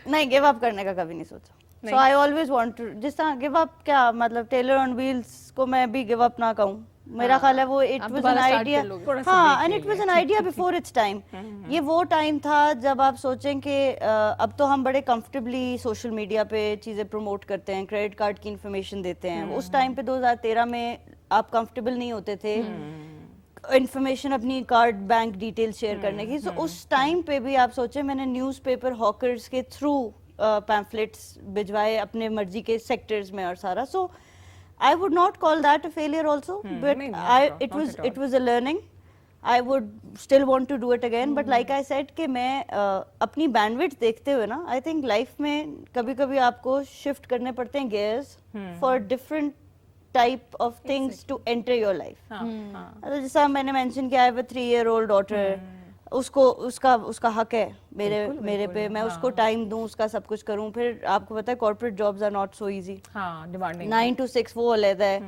नहीं, गिव अप करने का कभी नहीं सोचा। सो आई ऑलवेज वांट टू, जिस तरह गिव अप क्या मतलब, टेलर ऑन व्हील्स को मैं भी गिव अप ना कहूँ, मेरा ख्याल है वो इट वाज एन आइडिया, हाँ, and it was an idea before it's time. ये वो टाइम था जब आप सोचें कि अब तो हम बड़े कंफर्टेबली सोशल मीडिया पे चीजें प्रमोट करते हैं, क्रेडिट कार्ड की इंफॉर्मेशन देते हैं। उस टाइम पे 2013 में आप कंफर्टेबल नहीं होते थे इंफॉर्मेशन अपनी कार्ड बैंक डिटेल शेयर करने की। तो उस टाइम पे भी आप सोचें, मैंने न्यूज़पेपर हॉकर्स के थ्रू पैम्फलेट्स भिजवाए अपने मर्जी के सेक्टर्स में और सारा। सो I would not call that a failure also, but it was a learning. I would still want to do it again, but like I said कि मैं अपनी bandwidth देखते हुए ना, I think life में कभी-कभी आपको shift करने पड़ते हैं gears for different type of things to enter your life. तो जैसा मैंने mention किया, I have a 3-year-old daughter. उसका हक है मेरे पे, मैं उसको टाइम दूं, उसका सब कुछ करूं। फिर आपको पता है corporate jobs are not so easy, demanding 9 to 6 वो अलग है।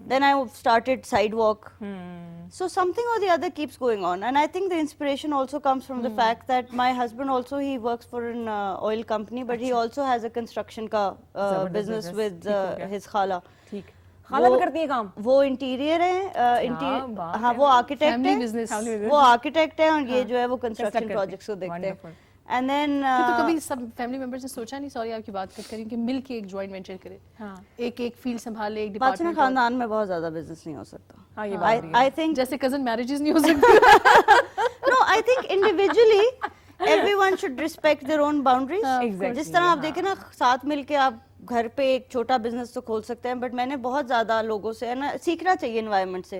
Then I started side walk, so something or the other keeps going on, and I think the inspiration also comes from the fact that my husband also, he works for an oil company, but he also has a construction का business with his khala. ठीक, खाला भी करती है काम, वो interior है, हाँ वो आर्किटेक्ट है, वो आर्किटेक्ट है, और ये जो है वो कंस्ट्रक्शन प्रोजेक्ट्स को देखते हैं। एंड देन तो कभी सब फैमिली मेंबर्स ने सोचा नहीं, सॉरी आपकी बात कट करी, कि मिलके एक जॉइंट वेंचर करें, एक फील्ड संभाले, एक डिपार्टमेंट। खानदान में बहुत ज्यादा बिजनेस नहीं हो सकता। आई थिंक जैसे कजन मैरिजेस नहीं हो सकती। No, I think individually everyone should respect their own boundaries. जिस तरह आप देखें ना, साथ मिलके आप घर पे एक छोटा बिजनेस तो खोल सकते हैं, बट मैंने बहुत ज्यादा लोगों से, है ना, सीखना चाहिए एनवायरनमेंट से।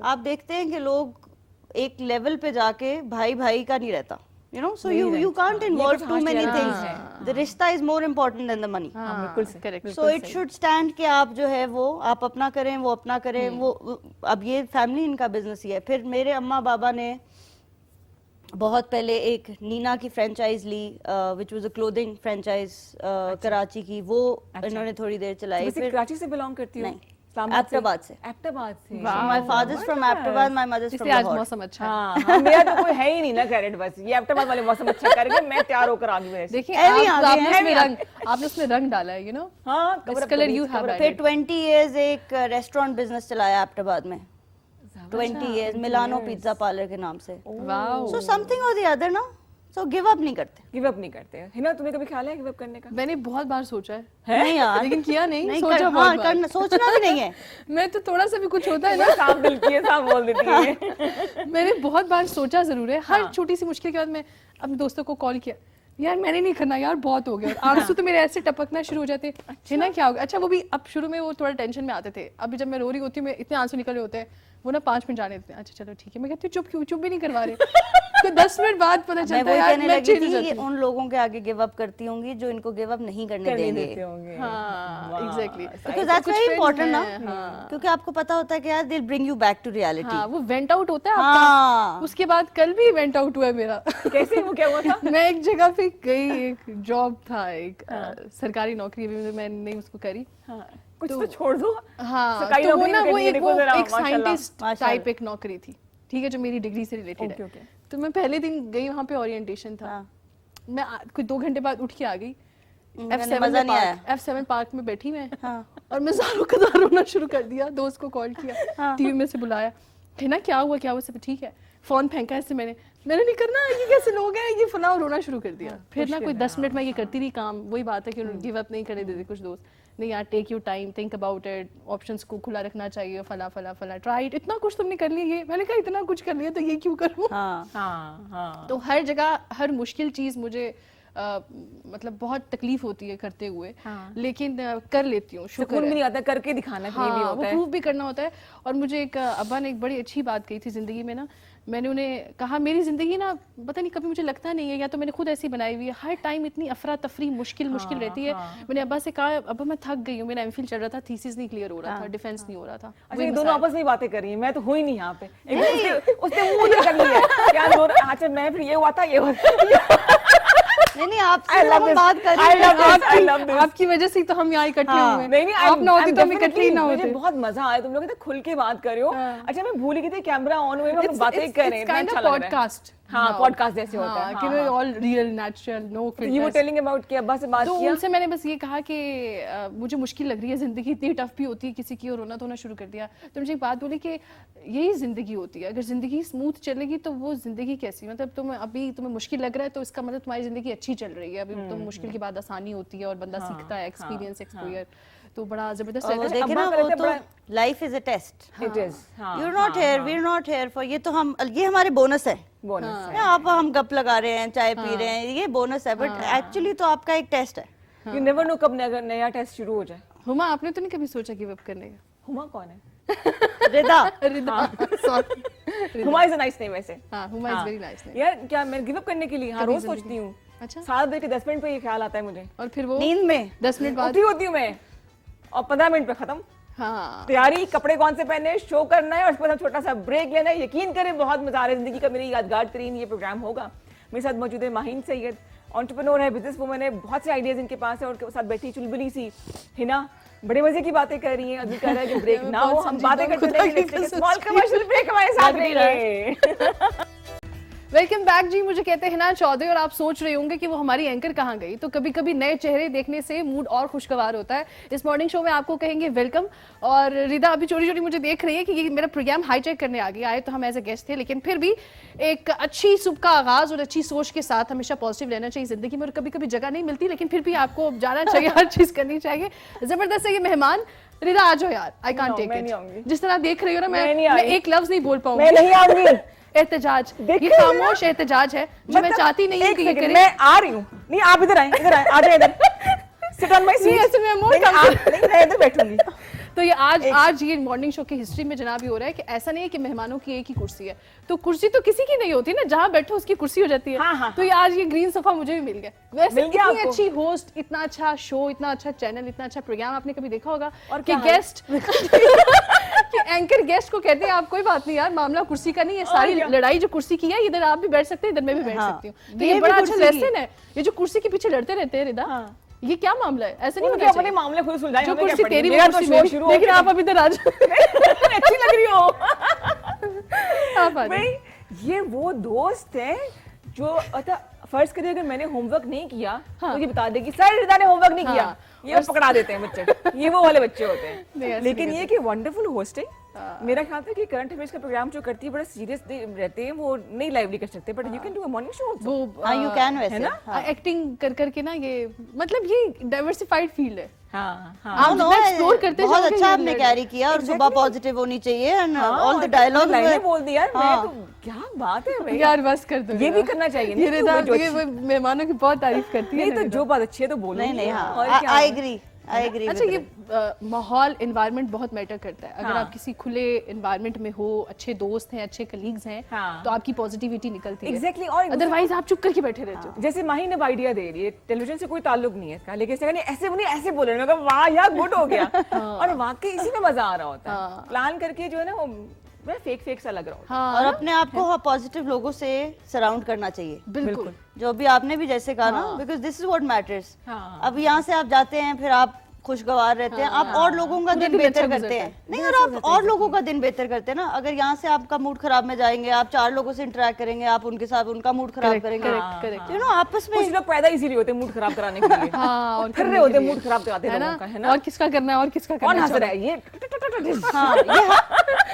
आप देखते हैं कि लोग एक लेवल पे जाके भाई भाई का नहीं रहता, you know, so you can't involve too many things. The रिश्ता is more important than the money. बिल्कुल correct. So it should stand कि आप जो है वो आप अपना करें, वो अपना करें, वो अब ये फैमिली इनका बिजनेस ही है। फिर मेरे अम्मा बाबा ने बहुत पहले एक नीना की फ्रेंचाइज ली, which was a clothing franchise Karachi की, वो इन्होंने थोड़ी देर चलाई। फिर कराची से बिलोंग करती हूँ? एबटाबाद से। My father is from Abbottabad, my mother is from Lahore. आज मौसम अच्छा है। हाँ, मेरा तो कोई है ही नहीं ना क्रेडिट, बस ये एबटाबाद वाले मौसम अच्छा करके मैं तैयार होकर आ गई। देखिए आपने उसमें रंग डाला है, यू नो। हाँ, कलर यू हैव। फिर 20 इयर्स एक रेस्टोरेंट बिजनेस चलाया एबटाबाद में, 20 years, मिलानो पिज्जा पार्लर के नाम से। So something or the other ना, so give up नहीं करते। गिव अप नहीं करते। हिना, तुम्हें कभी ख्याल है गिव अप करने का? मैंने बहुत बार सोचा है, नहीं यार, लेकिन किया नहीं, सोचा बहुत बार। सोचना भी नहीं है। मैं तो थोड़ा सा भी कुछ होता है ना, साफ दिल की है, साफ बोल देती है। मैंने बहुत बार सोचा जरूर है। हर छोटी सी मुश्किल के बाद मैं अपने दोस्तों को कॉल किया, यार मैंने नहीं करना यार, बहुत हो गया, और आंसू तो मेरे ऐसे टपकना शुरू हो जाते हैं। हिना क्या होगा? अच्छा, वो भी अब शुरू में वो थोड़ा टेंशन में आते थे, अभी जब मैं रो रही होती हूँ, मैं इतने आंसू निकल रहे होते हैं, वो ना 5 मिनट जाने देते हैं। अच्छा चलो ठीक है, मैं कहती हूँ चुप भी नहीं करवा रहे। तो 10 मिनट बाद पता चलता है यार मैं चेंज हो जाती हूँ। उन लोगों के आगे गिव अप करती होंगी जो इनको गिव अप नहीं करने देंगे। हाँ, exactly, because that's very important ना, क्योंकि आपको पता होता है कि यार they will bring you back to reality. हाँ, वो वेंट आउट होता है आपका। उसके बाद कल भी वेंट आउट हुआ है मेरा। कैसे? वो क्या हुआ था? मैं एक जगह पे गई, एक जॉब था, एक सरकारी नौकरी, अभी मैंने उसको करी। कुछ तो छोड़ दो। हाँ, तो वो ना वो एक साइंटिस्ट टाइप एक नौकरी थी। ठीक है, जो मेरी डिग्री से रिलेटेड ओके, है। ओके। तो मैं पहले दिन गई, वहाँ पे ओरिएंटेशन था। हाँ। मैं कोई 2 घंटे बाद उठ के आ गई। मैंने मजा नहीं आया। F7 पार्क में बैठी मैं, हाँ। और मैं ज़ारों कदार रोना शुरू कर दिया। दोस्त को कॉल किया, हाँ। टीवी में से बुलाया, ना क्या हुआ क्या हुआ, सब ठीक है। फोन फेंका ऐसे मैंने नहीं करना, ये कैसे लोग हैं, ये फना, रोना शुरू कर दिया। फिर ना कोई 10 मिनट में ये करती रही काम। वही बात है कि गिव अप नहीं करने देते कुछ दोस्त। नहीं यार, take you time, think about it, options को खुला रखना चाहिए, फला फला फला, ट्राई इट, इतना कुछ तुमने कर लिया। ये मैंने कहा इतना कुछ कर लिया तो ये क्यों करूँ। हाँ। हाँ हाँ। तो हर जगह हर मुश्किल चीज़ मुझे मतलब बहुत तकलीफ होती है करते हुए, हाँ। लेकिन कर लेती हूँ, शुक्र सुकून भी है। नहीं आता, करके दिखाना चाहिए भी हाँ, होता वो है। प्रूव भी करना होता है। और मुझे एक अब्बा ने एक बड़ी अच्छी बात कही थी जिंदगी में ना। मैंने उन्हें कहा मेरी जिंदगी ना पता नहीं कभी मुझे लगता नहीं है, या तो मैंने खुद ऐसी बनाई हुई है, हर टाइम इतनी अफरा तफरी मुश्किल रहती है। मैंने अब्बा से कहा अब्बा मैं थक गई हूँ, मेरा एमफिल चल रहा था, थीसिस नहीं क्लियर हो रहा था, डिफेंस नहीं हो रहा था। अच्छा, ये दोनों आपस में ही बातें कर रही हैं, मैं तो हुई नहीं यहाँ पे। उसने मुंह नहीं कर लिया क्या दोनों। अच्छा मैं फिर ये हुआ था, ये हुआ था। नहीं आपसे हम बात कर रहे हैं। आपकी वजह से तो हम यहाँ इकट्ठे हुए हैं। नहीं आप ना होती तो हम इकट्ठे ही ना मुझे होते। बहुत मजा आया, तुम लोग इतने खुल के बात कर रहे हो। अच्छा मैं भूल गई थी कैमरा ऑन हुए, हम बातें कर रहे हैं, इतना अच्छा लग रहा है। पॉडकास्ट, हाँ पॉडकास्ट जैसे होता है। कि all real natural, no you were filters. Telling about कि अब्बा से बात तो किया। उनसे मैंने बस ये कहा कि मुझे मुश्किल लग रही है, जिंदगी इतनी टफ भी होती है किसी की, और रोना धोना शुरू कर दिया। तो मुझे एक बात बोली कि यही जिंदगी होती है, अगर जिंदगी स्मूथ चलेगी तो वो जिंदगी कैसी, मतलब तुम्हें मुश्किल लग रहा है तो इसका मतलब तुम्हारी जिंदगी अच्छी चल रही है। अभी तो मुश्किल के बाद आसानी होती है और बंदा सीखता है, एक्सपीरियंस एक्सपोजर, तो बड़ा जबरदस्त और रहता है। देखे ना, अब्बा वो कहते तो बड़ा- life is a test. It is. You are not here, we are not here for, ये तो हम, ये हमारे बोनस है। बोनस है। आप हम गप लगा रहे हैं, चाय पी रहे हैं, ये बोनस है, बट एक्चुअली तो आपका एक टेस्ट है। यू नेवर नो कब नया टेस्ट शुरू हो जाए। हुमा, आपने तो नहीं कभी सोचा गिव अप करने का? हुमा कौन है? Rida. Rida, sorry. Huma is a nice name वैसे। हाँ, Huma is very nice name. यार क्या मैं गिव अप करने के लिए हाँ कभी रोज जिंदगी- सोचती हूँ। अच्छा। 7 बजे के 10 मिनट पे ये ख्याल आता है मुझे। और फिर वो नींद में 10 मिनट बाद, उठी होती हूँ मैं और 15 मिनट पे खत्म। हाँ, तैयारी, कपड़े कौन से पहने, शो करना है और उसके बाद छोटा सा ब्रेक लेना है। यकीन करें बहुत मजा आ रहा है, जिंदगी का मेरी यादगार तरीन ये प्रोग्राम होगा। मेरे साथ मौजूद है माहीन सैयद, एंटरप्रेन्योर है, बिजनेस वुमन है, बहुत से आइडियाज इनके पास है। और उनके साथ बैठी चुलबुली सी हिना बड़े मजे की बातें कर रही हैं। अभी कह रहा है कि ब्रेक ना हो, हम बातें करते रहेंगे। स्मॉल कमर्शियल ब्रेक हमारे साथ रहिए। वेलकम बैक जी। मुझे कहते हैं हिना चौधरी, और आप सोच रहे होंगे कि वो हमारी एंकर कहाँ गई। तो कभी कभी नए चेहरे देखने से मूड और खुशगवार होता है। इस मॉर्निंग शो में आपको कहेंगे वेलकम। और रिदा अभी चोरी चोरी मुझे देख रही है कि ये मेरा प्रोग्राम हाईजैक करने आ गया। आए तो हम एज ए गेस्ट थे, लेकिन फिर भी एक अच्छी सुबह का आगाज और अच्छी सोच के साथ हमेशा पॉजिटिव रहना चाहिए जिंदगी में। और कभी कभी जगह नहीं मिलती, लेकिन फिर भी आपको जाना चाहिए, हर चीज करनी चाहिए। जबरदस्त है ये मेहमान। रिदा आ जाओ यार, आई कांट टेक मैं नहीं इट। आऊंगी। जिस तरह देख रही हो ना, मैं नहीं मैं आई। एक लफ्ज नहीं बोल पाऊंगी। मैं नहीं आऊंगी। एहतजाज, देख ये रही हो खामोश एहतजाज है जो मैं मतलब चाहती नहीं हूँ एक कि ये सेकंड, करे। मैं आ रही हूँ। नहीं आप इधर आए, इधर आए, आ जाए इधर। Sit on my seat. नहीं, ऐसे में more नहीं मैं इधर बैठूंगी। तो ये आज ये मॉर्निंग शो की हिस्ट्री में जनाब ये हो रहा है कि ऐसा नहीं है कि मेहमानों की एक ही कुर्सी है। तो कुर्सी तो किसी की नहीं होती ना, जहाँ बैठो उसकी कुर्सी हो जाती है। हाँ। तो ये आज ये ग्रीन सोफा मुझे भी मिल गया। वैसे मिल गया इतनी आपको? अच्छी होस्ट, इतना अच्छा शो, इतना अच्छा चैनल, इतना अच्छा प्रोग्राम आपने कभी देखा होगा? और कि क्या है? गेस्ट कि एंकर गेस्ट को कहते हैं आप कोई बात नहीं यार, मामला कुर्सी का नहीं है, सारी क्या? लड़ाई जो कुर्सी की है, इधर आप भी बैठ सकते हैं, इधर मैं भी बैठ हाँ। सकती हूँ। तो ये ये भी बड़ा अच्छा कुर्सी की। लेसन है। ये जो कुर्सी के पीछे लड़ते रहते हैं रिदा, ये क्या मामला है? ऐसे नहीं उनके होना अपने चाहिए। मामले खुद सुलझाए। जो हमें क्या कुर्सी पड़ी? तेरी, वो मेरा तो कुर्सी शो मेरी। शुरू हो लेकिन गया। आप अभी इधर आ जाओ। अच्छी लग रही हो। आप आ जाओ। भाई ये वो दोस्त है जो अच्छा फर्ज करिए अगर मैंने होमवर्क नहीं किया तो ये बता देगी सर रिदा ने होमवर्क नहीं किया। ये पकड़ा देते हैं बच्चे, ये वो वाले बच्चे होते नहीं, हैं। ऐसे लेकिन नहीं ये कि वंडरफुल होस्ट है। मेरा ख्याल था कि करंट अफेयर्स का प्रोग्राम जो करती है बड़ा सीरियस रहते हैं, वो नहीं लाइवली कर सकते, but you can do a morning show also. वो हाँ यू कैन वैसे है ना? हाँ। एक्टिंग कर करके ना, ये मतलब ये डाइवर्सिफाइड फील्ड है। हाँ आप नो, जितना एक्सप्लोर करते बहुत जाओगे, अच्छा you आपने learn. कैरी किया, और सुबह पॉजिटिव होनी चाहिए, एंड ऑल द डायलॉग लाइनें बोल दी यार। मैं हाँ। तो क्या बात है भाई। यार बस कर दो। ये भी करना चाहिए। ये नहीं, रिदा जो ये वो मेहमानों की बहुत तारीफ करती है नहीं तो ना जो बात अच्छी है तो बोलो। नहीं नहीं, हाँ और क्या आई है? Agree, I agree. अच्छा, ये माहौल एनवायरनमेंट बहुत मैटर करता है। अगर हाँ। आप किसी खुले एनवायरनमेंट में हो, अच्छे दोस्त हैं, अच्छे कलीग्स हैं, हाँ। तो आपकी पॉजिटिविटी निकलती है। Exactly, और अदरवाइज आप चुप करके बैठे रहते हो। जैसे माही ने आइडिया दे रही है, टेलीविजन से कोई ताल्लुक नहीं है इसका, लेकिन इसने कहा नहीं ऐसे नहीं ऐसे बोल रहे हैं। मैं कहा वाह यार गुड हो गया। और वाकई इसी में मजा आ रहा होता है। प्लान करके जो है ना वो बड़ा फेक सा लग रहा होता है। हाँ, और अपने आप को पॉजिटिव लोगों से सराउंड करना चाहिए, बिल्कुल। जो भी आपने भी जैसे कहा ना, because this is what matters. हाँ। अब यहाँ से आप जाते हैं, फिर आप खुशगवार रहते हैं, आप और लोगों का दिन दिन बेहतर अच्छा करते हैं। गुजरता नहीं, और आप और लोगों का दिन बेहतर करते हैं ना। अगर यहाँ से आपका मूड खराब में जाएंगे, आप 4 लोगों से इंटरेक्ट करेंगे, आप उनके साथ उनका मूड खराब करेंगे, करेक्ट यू नो, आपस में कुछ लोग पैदा इसीलिए होते हैं मूड खराब कराने के लिए। हाँ, और फिर रहे होते मूड खराब कराते है लोगों ना, का, है ना। और किसका करना है और किसका करना कौन है, हंस रहा है ये? हाँ,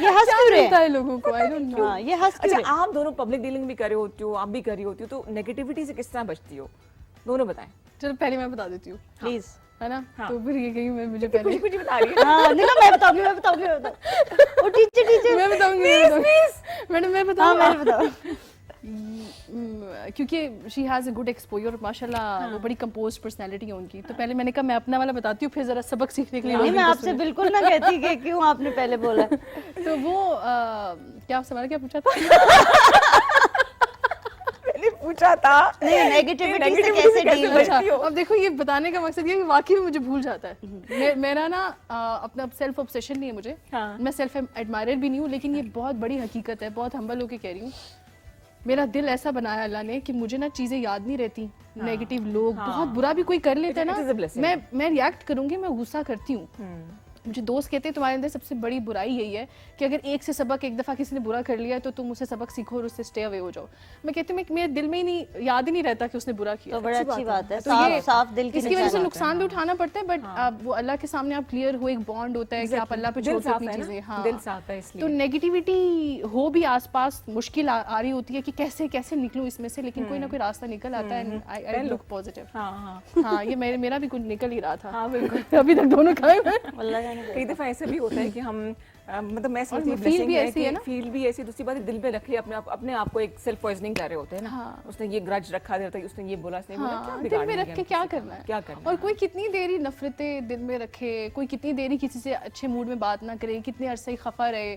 ये हंस क्या क्यों रहे मिलता हैं? है लोगों को, आई डोंट नो। हाँ, ये हंस क्यों अच्छा, रहे हैं? आप दोनों पब्लिक डीलिंग भी कर रहे होती हो, आप भी कर रही होती हो, तो नेगेटिविटी से किस तरह बचती हो? दोनों बताएं। चलो पहले मैं बता देती हूँ, प्लीज। है ना। हाँ। तो फिर ये कहीं मैं मुझे कुछ पहले कुछ बता रही है। हाँ, नहीं ना, मैं बताऊंगी। ओ टीचर मैं बताऊंगी मैडम, मैं हाँ, बताऊंगी। मैंने बताओ। क्योंकि she has a good exposure, माशाल्लाह वो बड़ी कंपोज्ड पर्सनालिटी है उनकी। तो पहले मैंने कहा मैं अपना वाला बताती हूँ, फिर जरा सबक सीखने के लिए नहीं, लोग मैं इनको आपसे बिल्कुल ना कहती कि क्यों आपने पहले बोला। सुने। तो वो क्या आप सवाल क्या पूछा था? मैंने पूछा था नहीं, नेगेटिविटी से negativity कैसे से कैसे डील बचती अच्छा, हो? अब देखो ये बताने का मकसद ये है कि वाकई में मुझे भूल जाता है। मेरा ना अपना सेल्फ ऑब्सेशन नहीं है मुझे। हाँ। मैं सेल्फ एडमायरर भी नहीं हूँ, लेकिन ये बहुत बड़ी हकीकत है, बहुत हम्बल होके कह रही हूँ। मेरा दिल ऐसा बनाया अल्लाह ने कि मुझे ना चीजें याद नहीं रहती। नेगेटिव लोग, बहुत बुरा भी कोई कर लेता है It is a ना, blessing. मैं रिएक्ट करूंगी, मैं गुस्सा करती हूँ। मुझे दोस्त कहते हैं तुम्हारे अंदर सबसे बड़ी बुराई यही है कि अगर एक से सबक एक दफा किसी ने बुरा कर लिया है तो तुम उससे सबक सीखो और उससे स्टे अवे हो जाओ। मैं कहती हूँ मेरे दिल में ही नहीं, याद ही नहीं रहता कि उसने बुरा किया। तो बड़ा अच्छी बात है, तो ये साफ दिल की इसकी वजह से निशानी। नुकसान भी उठाना पड़ता है, बट वो अल्लाह के सामने आप क्लियर हो, एक बॉन्ड होता है कि आप अल्लाह पे दिल छोड़ के साफ अपनी है ना, चीजें। हाँ, दिल साफ है इसलिए। तो नेगेटिविटी हो भी आसपास मुश्किल आ रही होती है कि कैसे कैसे निकलूं इसमें से, लेकिन कोई ना कोई रास्ता निकल आता है। I look positive. हाँ हाँ हाँ, ये मेरा भी कुछ निकल ही रहा था। हाँ, बिल्कुल। अभी तक दोनों खाए हुए हैं। अल्लाह जाने। कई दफा ऐसा भी होता है कि हम मतलब मैं सोचती हूँ feel blessing भी है ऐसी कि है ना। फील भी ऐसी, दूसरी बात है दिल पे रखे अपने आप को एक सेल्फ पॉइजनिंग कर रहे होते हैं ना। हाँ। उसने ये ग्रज रखा रहता है, उसने ये बोला, उसने बोला, क्या हाँ, दिल बिगाड़ना में है रख के हम क्या किसी का? करना है, क्या करना और है? कोई कितनी देरी नफरतें दिल में रखे, कोई कितनी देरी किसी से अच्छे मूड में बात ना करे, कितने अरसे ही खफा रहे।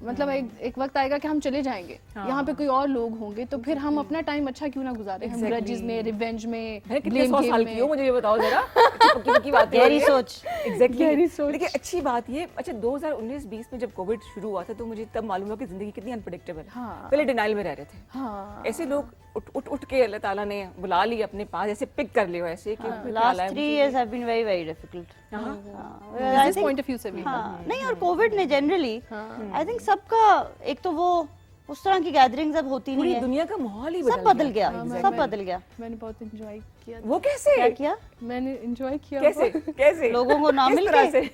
मतलब एक वक्त आएगा कि हम चले जाएंगे, यहाँ पे कोई और लोग होंगे, तो फिर हम अपना टाइम अच्छा क्यों ना गुजारे, हम ग्रजेस में, रिवेंज में, है कितने blame 100 game साल की हो में। मुझे ये बताओ जरा। पक्की पक्की बात है गहरी ये। सोच। Exactly. गहरी सोच। लेकिन अच्छी बात ये, अच्छा 2019-20 में जब कोविड शुरू हुआ था तो मुझे तब मालूम हुआ कि जिंदगी कितनी अनप्रेडिक्टेबल है। हाँ। पहले डिनाइल में रह रहे थे। हाँ, ऐसे लोग उठ के अल्लाह ताला ने बुला लिया अपने पास, ऐसे पिक कर लियो ऐसे कि क्या Last हाल है 3 years have been very very difficult. Business point of view से भी। हाँ, नहीं, और कोविड ने जनरली आई थिंक सबका, एक तो वो उस तरह की गैदरिंग्स अब होती पूरी नहीं है, दुनिया का माहौल ही सब बदल गया, Exactly. सब बदल गया। मैंने बहुत एंजॉय किया। वो कैसे क्या किया? मैंने एंजॉय किया। कैसे कैसे लोगों को ना किस मिल तरह के?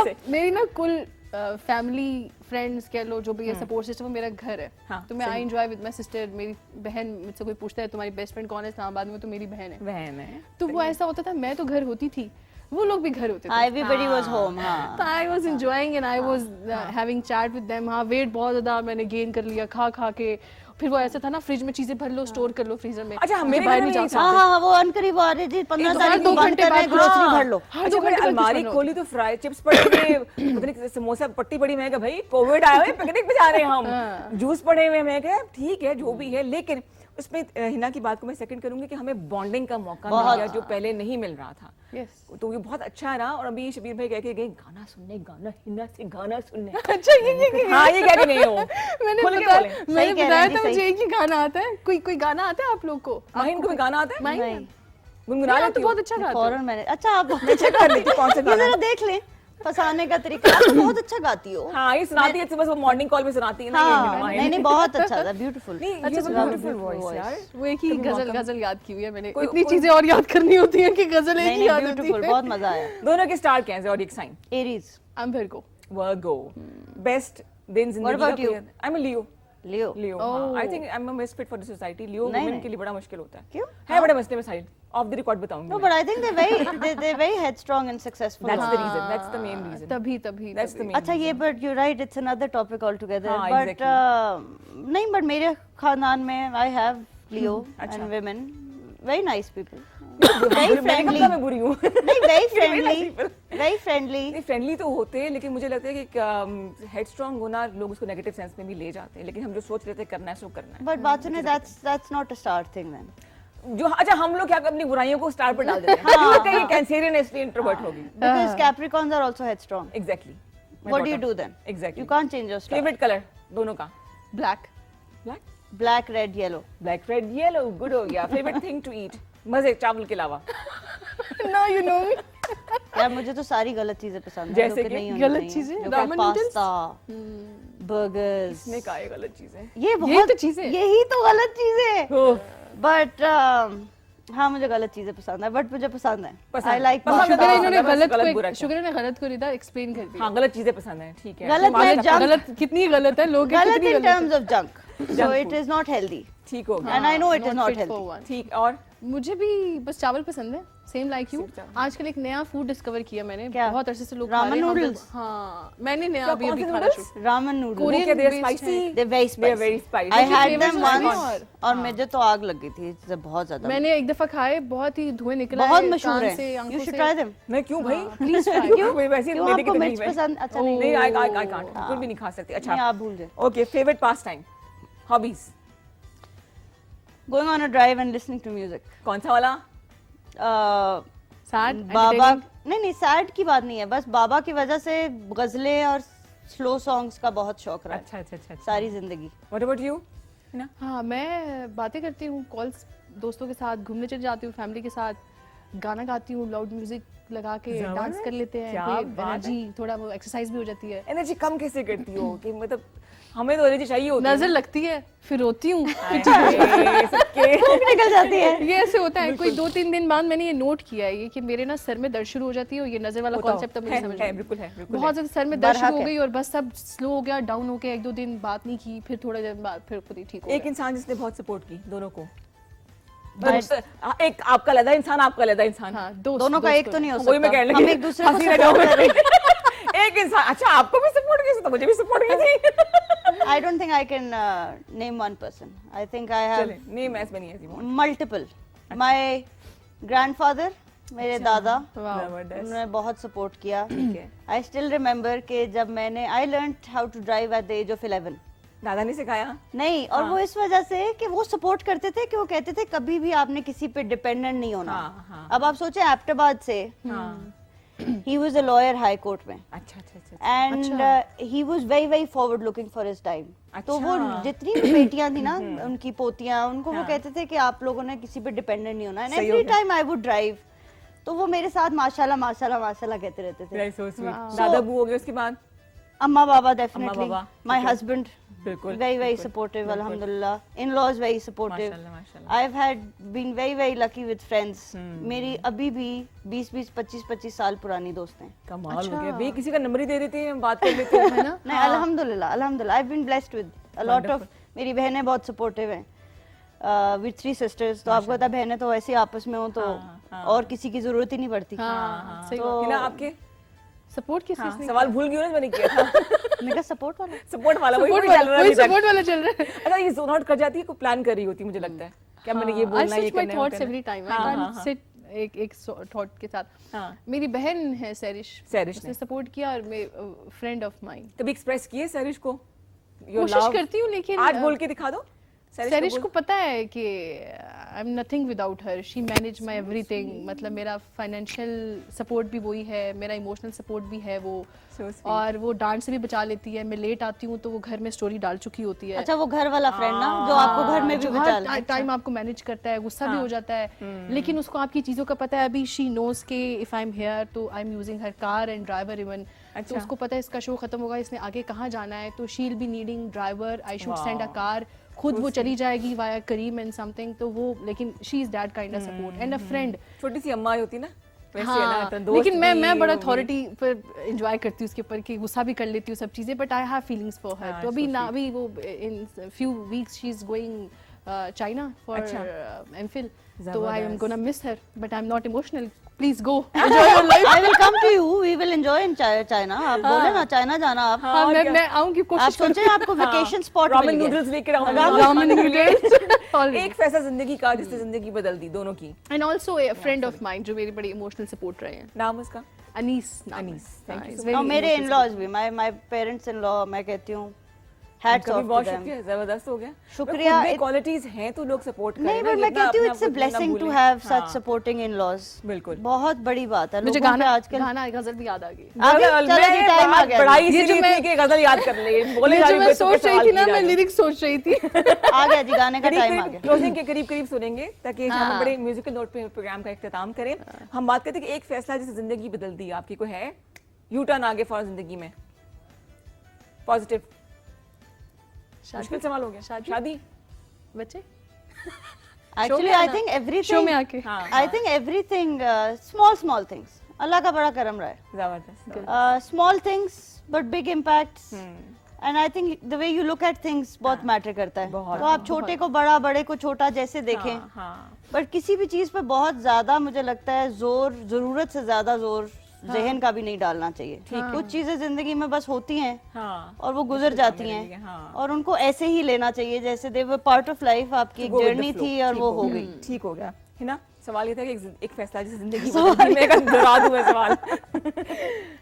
से? मेरी ना कुल फैमिली फ्रेंड्स कह लो, जो भी है सपोर्ट सिस्टम, वो मेरा घर है। हाँ, तो मैं I enjoy with my sister. मेरी बहन, मुझसे कोई पूछता है तुम्हारी बेस्ट फ्रेंड कौन है इस्लामाबाद में, तो मेरी बहन है। बहन है तो वो ऐसा होता था, मैं तो घर होती थी, वो लोग भी घर होते थे। Everybody was home. हाँ, तो I was enjoying and I was having chat with them. हाँ, वेट बहुत ज्यादा मैंने गेन कर लिया खा खा के। फिर वो ऐसा था ना, फ्रिज में चीजें भर लो, स्टोर कर लो फ्रीजर में। अच्छा, मुझे मेरे बाहर घर नहीं में जा यही हाँ हाँ हाँ, वो अनकरीब आ रहे जी, 15 तारीख को 2 बंद घंटे कर रहे हैं, बाद, ग्रोसरी हाँ। भर लो। अच्छा, मैंने अलमारी खोली तो फ्राई चिप्स पड़े हुए, पता नहीं समोसा पट्टी पड़ी, मैं कहा भाई कोविड आया है, पिकनिक पे जा रहे हैं हम, जूस पड़े हुए, मैं कहा ठीक है जो भी है। लेकिन उसमें हिना की बात को मैं सेकंड करूंगी कि हमें बॉन्डिंग का मौका मिल गया जो पहले नहीं मिल रहा था। यस। तो ये बहुत अच्छा रहा। और अभी शबीर भाई कह के गए गाना सुनने, गाना हिना से गाना सुनने। अच्छा, ये हाँ, ये कह के गए हो। मैंने खुल के बताया, बोले। मैंने कह रहे बताया हैं जी, था सही। मुझे एक ही गाना आता है। कोई गाना आता है आप लोग को? माहिन को भी गाना आता है? माहिन नहीं। गुनगुना आप लेती तो हो? बहुत अच्छा गाते हो। फौरन मैंने, अच्छा आप चेक कर लेती हूँ कौन सा ये गाना जरा देख लें, फंसाने का तरीका। आप तो बहुत अच्छा गाती हो। हाँ, ये सुनाती है बस, वो मॉर्निंग कॉल में सुनाती है ना ये हाँ, माहिन। नहीं नहीं, बहुत अच्छा था, ब्यूटीफुल। नहीं, अच्छा, ये सुना, ब्यूटीफुल beautiful वॉइस यार। वो एक ही गजल याद की हुई है मैंने। कोई- इतनी कोई- चीजें और याद करनी होती है कि गजल एक नहीं ही नहीं, याद होती ब्यूटीफुल, है। बहुत मजा आया। दोनों के स्टार क्या हैं और एक sign? Aries. I am Virgo. Virgo, best दिन जिंदगी What about you? I am Leo. Leo. Leo, I think I am a misfit for the society. Leo नहीं, वुमेन नहीं। के लिए बड़ा मुश्किल होता है। क्यों? है बड़े मसले मसाइल, ऑफ द रिकॉर्ड बताऊंगी। No, but I think they're very headstrong and successful. That's the reason, that's the main reason. तभी That's the main अच्छा, ये but you're right, it's another topic altogether. हाँ, But exactly. नहीं, but मेरे खानदान में I have Leo अच्छा। and women, very nice people, मैंने very कहा friendly. मैं बुरी हूँ। नहीं, very Very nice friendly, people. very friendly. नहीं, फ्रेंडली तो होते हैं, लेकिन मुझे लगता है कि हेडस्ट्रॉन्ग होना लोग उसको नेगेटिव सेंस में भी ले जाते हैं, लेकिन हम जो सोच रहे थे करना है सो करना But बात सुने, that's not a star thing then. है। जो अच्छा, हम लोग क्या अपनी बुराइयों को स्टार पर डाल देते हैं। मुझे लगता है ये कैंसेरियन है, इसलिए इंट्रोवर्ट होगी। Because Capricorns are also headstrong. Exactly. What do you do then? Exactly. You can't change your star. Favourite colour दोनों का? Black. Black, Black, red, yellow. Black, red, yellow, good हो गया। Favourite thing to eat? मजे चावल के अलावा? No, you know me. यार मुझे तो सारी गलत चीजें पसंद है जैसे जो कि कि नहीं होनी गलत चाहिए। चीजें? जो Ramen noodles? पास्ता, बर्गर्स, इसने कहा ये गलत चीज है। ये बहुत तो चीजें हैं। यही तो गलत चीजें। ओह, बट हाँ मुझे गलत चीजें पसंद है, बट मुझे पसंद है। पसंद आई लाइक पसंद है, शुगर बस इन्होंने गलत बुरा क्या? शुगर ने गलत को इधर एक्सप्लेन कर दिया। हाँ गलत चीजें पसंद है, ठीक है। गलत माने में तब- junk- गलत कितनी गलत है लोग गलत कितनी इन गलत है। Terms of junk, so it is not healthy ठीक हो गया। And I know it is Not not fit for healthy. one. ठीक, और मुझे भी बस चावल पसंद है, सेम लाइक यू। सिर्फ चावल। आजकल एक नया फूड डिस्कवर किया मैंने, क्या? बहुत अरसे से लोग Ramen खा रहे हैं, हम लोग- noodles? हाँ, मैंने नया क्या, अभी कौन अभी से खाना noodles? शुरू। Ramen noodles Korean Okay, they're based spicy. है। They very They are very spicy. spicy. I मुझे हैड flavors देम पसंद वंस हैं और मुझे तो आग लग गई थी, इससे बहुत ज्यादा। मैंने एक दफा खाए, बहुत ही धुएं निकला बहुत है मशहूर कान है, से, यू आंखों शुड से। Try them. मैं क्यों भाई? Please try. क्यों? कोई वैसे क्यों मेरी आपको की मिर्च तकलीफ है। पसंद? अच्छा नहीं, नहीं, आई कांट, बिल्कुल भी नहीं खा सकती। नहीं अच्छा, आप भूल जाए। Okay, favourite pastime, hobbies, going on a drive and listening to music. कौन सा वाला? Sad, बाबा entertaining? नहीं सैड की बात नहीं है, बस बाबा की वजह से गजलें और स्लो सॉन्ग्स का बहुत शौक रहा है अच्छा अच्छा अच्छा, सारी जिंदगी। What about you? ना हाँ, मैं बातें करती हूँ, कॉल्स दोस्तों के साथ, घूमने चले जाती हूँ फैमिली के साथ, गाना गाती हूँ, लाउड म्यूजिक लगा के डांस जबरदस्त, कर लेते हैं, क्या कोई बात है। एनर्जी, थोड़ा वो एक्सरसाइज भी हो जाती है। एनर्जी कम कैसे करती हो कि मतलब हमें तो एनर्जी चाहिए होती है। नजर लगती है, फिर रोती हूँ। हाय, हाय, सबके निकल जाती है। ये ऐसे होता है, कोई 2-3 दिन बाद मैंने ये नोट किया है ये कि मेरे ना सर में दर्द शुरू हो जाती है, और ये नजर वाला होता हो। कॉन्सेप्ट अब मुझे है, समझ है, में बिल्कुल है, बिल्कुल बहुत है। ज्यादा सर में दर्द बरहक शुरू हो है। गई और बस सब स्लो हो गया, डाउन हो गया, 1-2 दिन बात नहीं की, फिर थोड़े दिन बाद फिर खुद ही ठीक हो एक गया। इंसान जिसने बहुत सपोर्ट की दोनों को, But- एक आपका अलग इंसान, आपका अलग इंसान। हाँ, दोस्त दोनों का दोस्त एक तो नहीं हो वही मैं सकता, कहने हम लगी। एक दूसरे को हंसी ना support जाओ। करें। एक इंसान, अच्छा आपको भी सपोर्ट की तो मुझे भी सपोर्ट की थी। I don't think I can name one person. I think I have चले, name as many as you want. multiple. My grandfather, मेरे दादा, वाह। जबरदस्त। उन्होंने बहुत सपोर्ट किया। ठीक है। I still remember कि जब मैंने I learned how to drive at the age of 11. दादा ने सिखाया? नहीं, और वो इस वजह से कि वो सपोर्ट करते थे कि वो कहते थे कभी भी आपने किसी पे डिपेंडेंट नहीं होना। हाँ, हाँ। अब आप सोचें एबटाबाद से हाँ, he was a lawyer high court में अच्छा अच्छा अच्छा। And he was very very forward looking for his time. तो वो अच्छा। जितनी भी बेटियां थी ना उनकी पोतियां, उनको वो हाँ। कहते थे कि आप लोगों ने किसी पे डिपेंडेंट नहीं होना। एंड सही एवरी हो गया। टाइम आई वुड ड्राइव, तो वो मेरे साथ माशाल्लाह माशाल्लाह माशाल्लाह कहते रहते थे। Very so sweet। Wow. दादा बू हो गए उसके बाद? अम्मा बाबा डेफिनेटली, बाबा, माय ठीक है। हस्बैंड बिल्कुल, very very बिल्कुल, supportive, बिल्कुल। alhamdulillah. In-laws very supportive. माशाल्लाह, माशाल्लाह। I've had been very very lucky with friends. मेरी अभी भी 20-20 25-25 साल पुरानी दोस्त हैं। कमाल हो गया। वे किसी का नंबर ही दे देते हैं, हम बात कर लेते हैं, है ना? नहीं, अल्हम्दुलिल्लाह अल्हम्दुलिल्लाह I've been blessed with a lot of, मेरी बहनें बहुत सपोर्टिव हैं। With 3 sisters, तो आपको पता है बहनें तो ऐसे आपस में हो तो हाँ। और किसी की जरूरत ही नहीं पड़ती। हाँ, सही तो- कि ना आपके? सपोर्ट किस हाँ, चीज ने सवाल भूल गई ना, मैंने किया था। मैंने कहा सपोर्ट वाला। सपोर्ट वाला वही सपोर्ट वही चल रहा है अभी तक। सपोर्ट वाला चल रहा है। अच्छा, ये जोन आउट कर जाती है, कोई प्लान कर रही होती है मुझे लगता है। क्या मैंने ये बोलना है, ये माय करना है, वो थॉट्स करना है। एवरी टाइम हाँ, आई हाँ, कैन हाँ। सिट एक थॉट के साथ। हाँ। मेरी बहन है सैरिश सैरिश उसने ने। सपोर्ट किया, और मैं फ्रेंड ऑफ माइन कभी एक्सप्रेस किए सैरिश को? Your कोशिश love? करती हूँ, लेकिन आज बोल के दिखा दो सैरिश को पता है कि I am nothing without her, she manage my everything. मतलब मेरा फाइनेंशियल सपोर्ट भी वही है, मेरा इमोशनल सपोर्ट भी है वो, So sweet. और वो डांट से भी बचा लेती है। मैं लेट आती हूँ तो वो घर में स्टोरी डाल चुकी होती है। अच्छा, वो घर वाला फ्रेंड ना जो आपको घर में भी जो बचा हर टाइम आपको मैनेज करता है, गुस्सा भी हो जाता है, लेकिन उसको आपकी चीजों का पता है। अभी शी नोज के इफ आई एम हियर तो I am using her car and driver even, तो अच्छा। उसको पता है इसका शो खत्म होगा, इसने आगे कहाँ जाना है, तो she will be needing driver, I should send a car, खुद वो चली जाएगी वाया करीम एंड समथिंग। तो वो, लेकिन she is that kind of support and a friend. छोटी सी अम्मा होती ना वैसे है ना, हाँ, तो दोस्त लेकिन मैं भी, बड़ा वो भी। अथॉरिटी पर एंजॉय करती हूँ उसके ऊपर, कि गुस्सा भी कर लेती हूँ सब चीजें, but I have feelings for her. हाँ, तो अभी so ना, sweet. अभी वो in few weeks she is going China for अच्छा। एमफिल, तो आई एम जबरदस्त। Gonna miss her, but I am not emotional. Please go enjoy your life. I will come to you, we will enjoy in China. आप बोले ना China जाना आप। हाँ, मैं आऊंगी, आप कोशिश सोचे आपको वेकेशन स्पॉट रामेन मिल गया। नूडल्स लेकर आऊंगी। रामेन नूडल्स एक फैसला जिंदगी का जिससे जिंदगी बदल दी दोनों की। And also a friend of mine जो मेरी बड़ी इमोशनल सपोर्ट रहे हैं, नाम उसका? अनीस नाम है। अनीस, thank हाँ, you it's so very और मेरे emotional इन-लॉज भी, माय पेरेंट्स इन लॉ, मैं कहती हूँ हैट्स ऑफ बहुत टू देम। शुक्रिया, जबरदस्त हो गया। शुक्रिया, क्वालिटीज हैं तो लोग सपोर्ट करें नहीं ना, बट ये मैं इतना कहती हूँ अपने इट्स अ आप को इतना ब्लेसिंग टू भूलें। हैव सच हाँ, सपोर्टिंग इन लॉज। बिल्कुल। बहुत बड़ी बात है। मुझे लोगों पे गाना आजकल गाना गजल भी याद आ गई। आ गई? गजल, चलो जी, मैं टाइम आ बात गया। बढ़ाई ये जो इसीलिए मैं- थी कि गजल याद कर ले, बोले ये जा जो रही मैं हूँ, तो सोच रही सवाल थी ना, किए जा मैं रहे हो। लिरिक्स सोच रही थी। आ गया जी, गाने का टाइम आ गया। क्लोजिंग के करीब करीब सुनेंगे ताकि हम हाँ। बड़े म्यूजिकल नोट पे प्रोग्राम का इख्तिताम करें। हम बात करते हैं कि एक फैसला जिससे जिंदगी बदल दी आपकी, कोई है यू टर्न आगे फॉर जिंदगी में पॉजिटिव? मुश्किल सवाल हो गया। शादी बच्चे Actually, I think शो में everything, आके हाँ, I think everything, small things. अल्लाह का बड़ा करम रहा है. जबरदस्त। Small things but big impacts. And I think the way you look at things बहुत मैटर करता है. बहुत, तो आप छोटे को बड़ा, बड़े को छोटा जैसे देखें. हाँ, हाँ, पर किसी भी चीज पे बहुत ज्यादा मुझे लगता है जोर, जरूरत से ज्यादा जोर जहन का भी नहीं डालना चाहिए. कुछ चीजें जिंदगी में बस होती हैं हाँ, और वो गुजर जाती हैं, हाँ। और उनको ऐसे ही लेना चाहिए जैसे दे वर पार्ट ऑफ लाइफ. आपकी एक Go with the journey flow, थी और ठीक वो हो गई. ठीक हो गया है ना। सवाल ये था कि एक फैसला जिससे जिंदगी बदल दी, मैं एक दोहरा दूं मैं सवाल।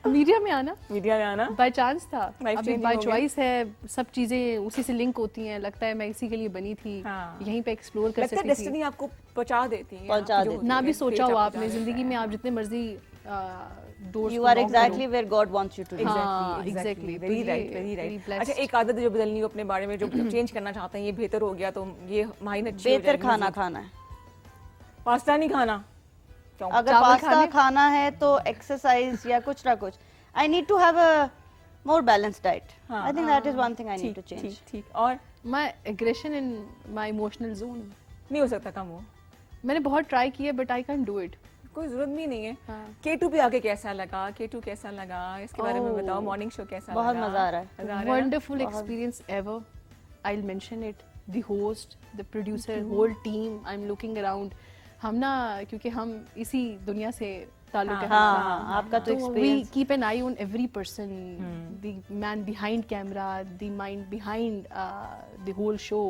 मीडिया में आना मीडिया में आना बाय चांस था, Life अभी changing बाय हो गया। चॉइस है, सब चीजें उसी से लिंक होती हैं, लगता है मैं इसी के लिए बनी थी, हाँ। यहीं पे एक्सप्लोर कर लगता है सकती थी। डेस्टिनी आपको पहुंचा देती है, पहुंचा आपकी जो देती होती ना है, भी fate सोचा हो आपको आपने पहुंचा जिंदगी में, आप जितने मर्जी doors You are exactly where God wants you to be. हाँ, Exactly, exactly. very तो right, ये very very right। blessed। अच्छा, एक आदत जो बदलनी हो अपने बारे में, जो चेंज करना चाहते हैं, ये बेहतर हो गया तो ये माइन अच्छी हो बेहतर जाएगी, खाना मज़ीद। खाना है. पास्ता नहीं खाना क्यों? अगर चावल पास्ता खाने? खाना है तो एक्सरसाइज या कुछ ना कुछ. I need to have a more balanced diet. हाँ, I think that is one thing I need ठीक टू चेंज. ठीक ठीक। और my aggression in my emotional zone, नहीं हो सकता कम हो, मैंने बहुत ट्राई किया but I can do it. कोई जरूरत भी नहीं है। हाँ। K2 पे आके कैसा लगा? K2 कैसा लगा, इसके बारे में Oh, बताओ। मॉर्निंग शो कैसा बहुत लगा? मजा आ रहा है। मजा आ रहा है ना? Wonderful experience ever. I'll mention it. The host, the producer, whole team. I'm looking around. हम ना, क्योंकि हम इसी दुनिया से ताल्लुक है हाँ, हमारा। हाँ, आपका तो we experience. keep an eye on every person, the man behind camera, the mind behind the whole show,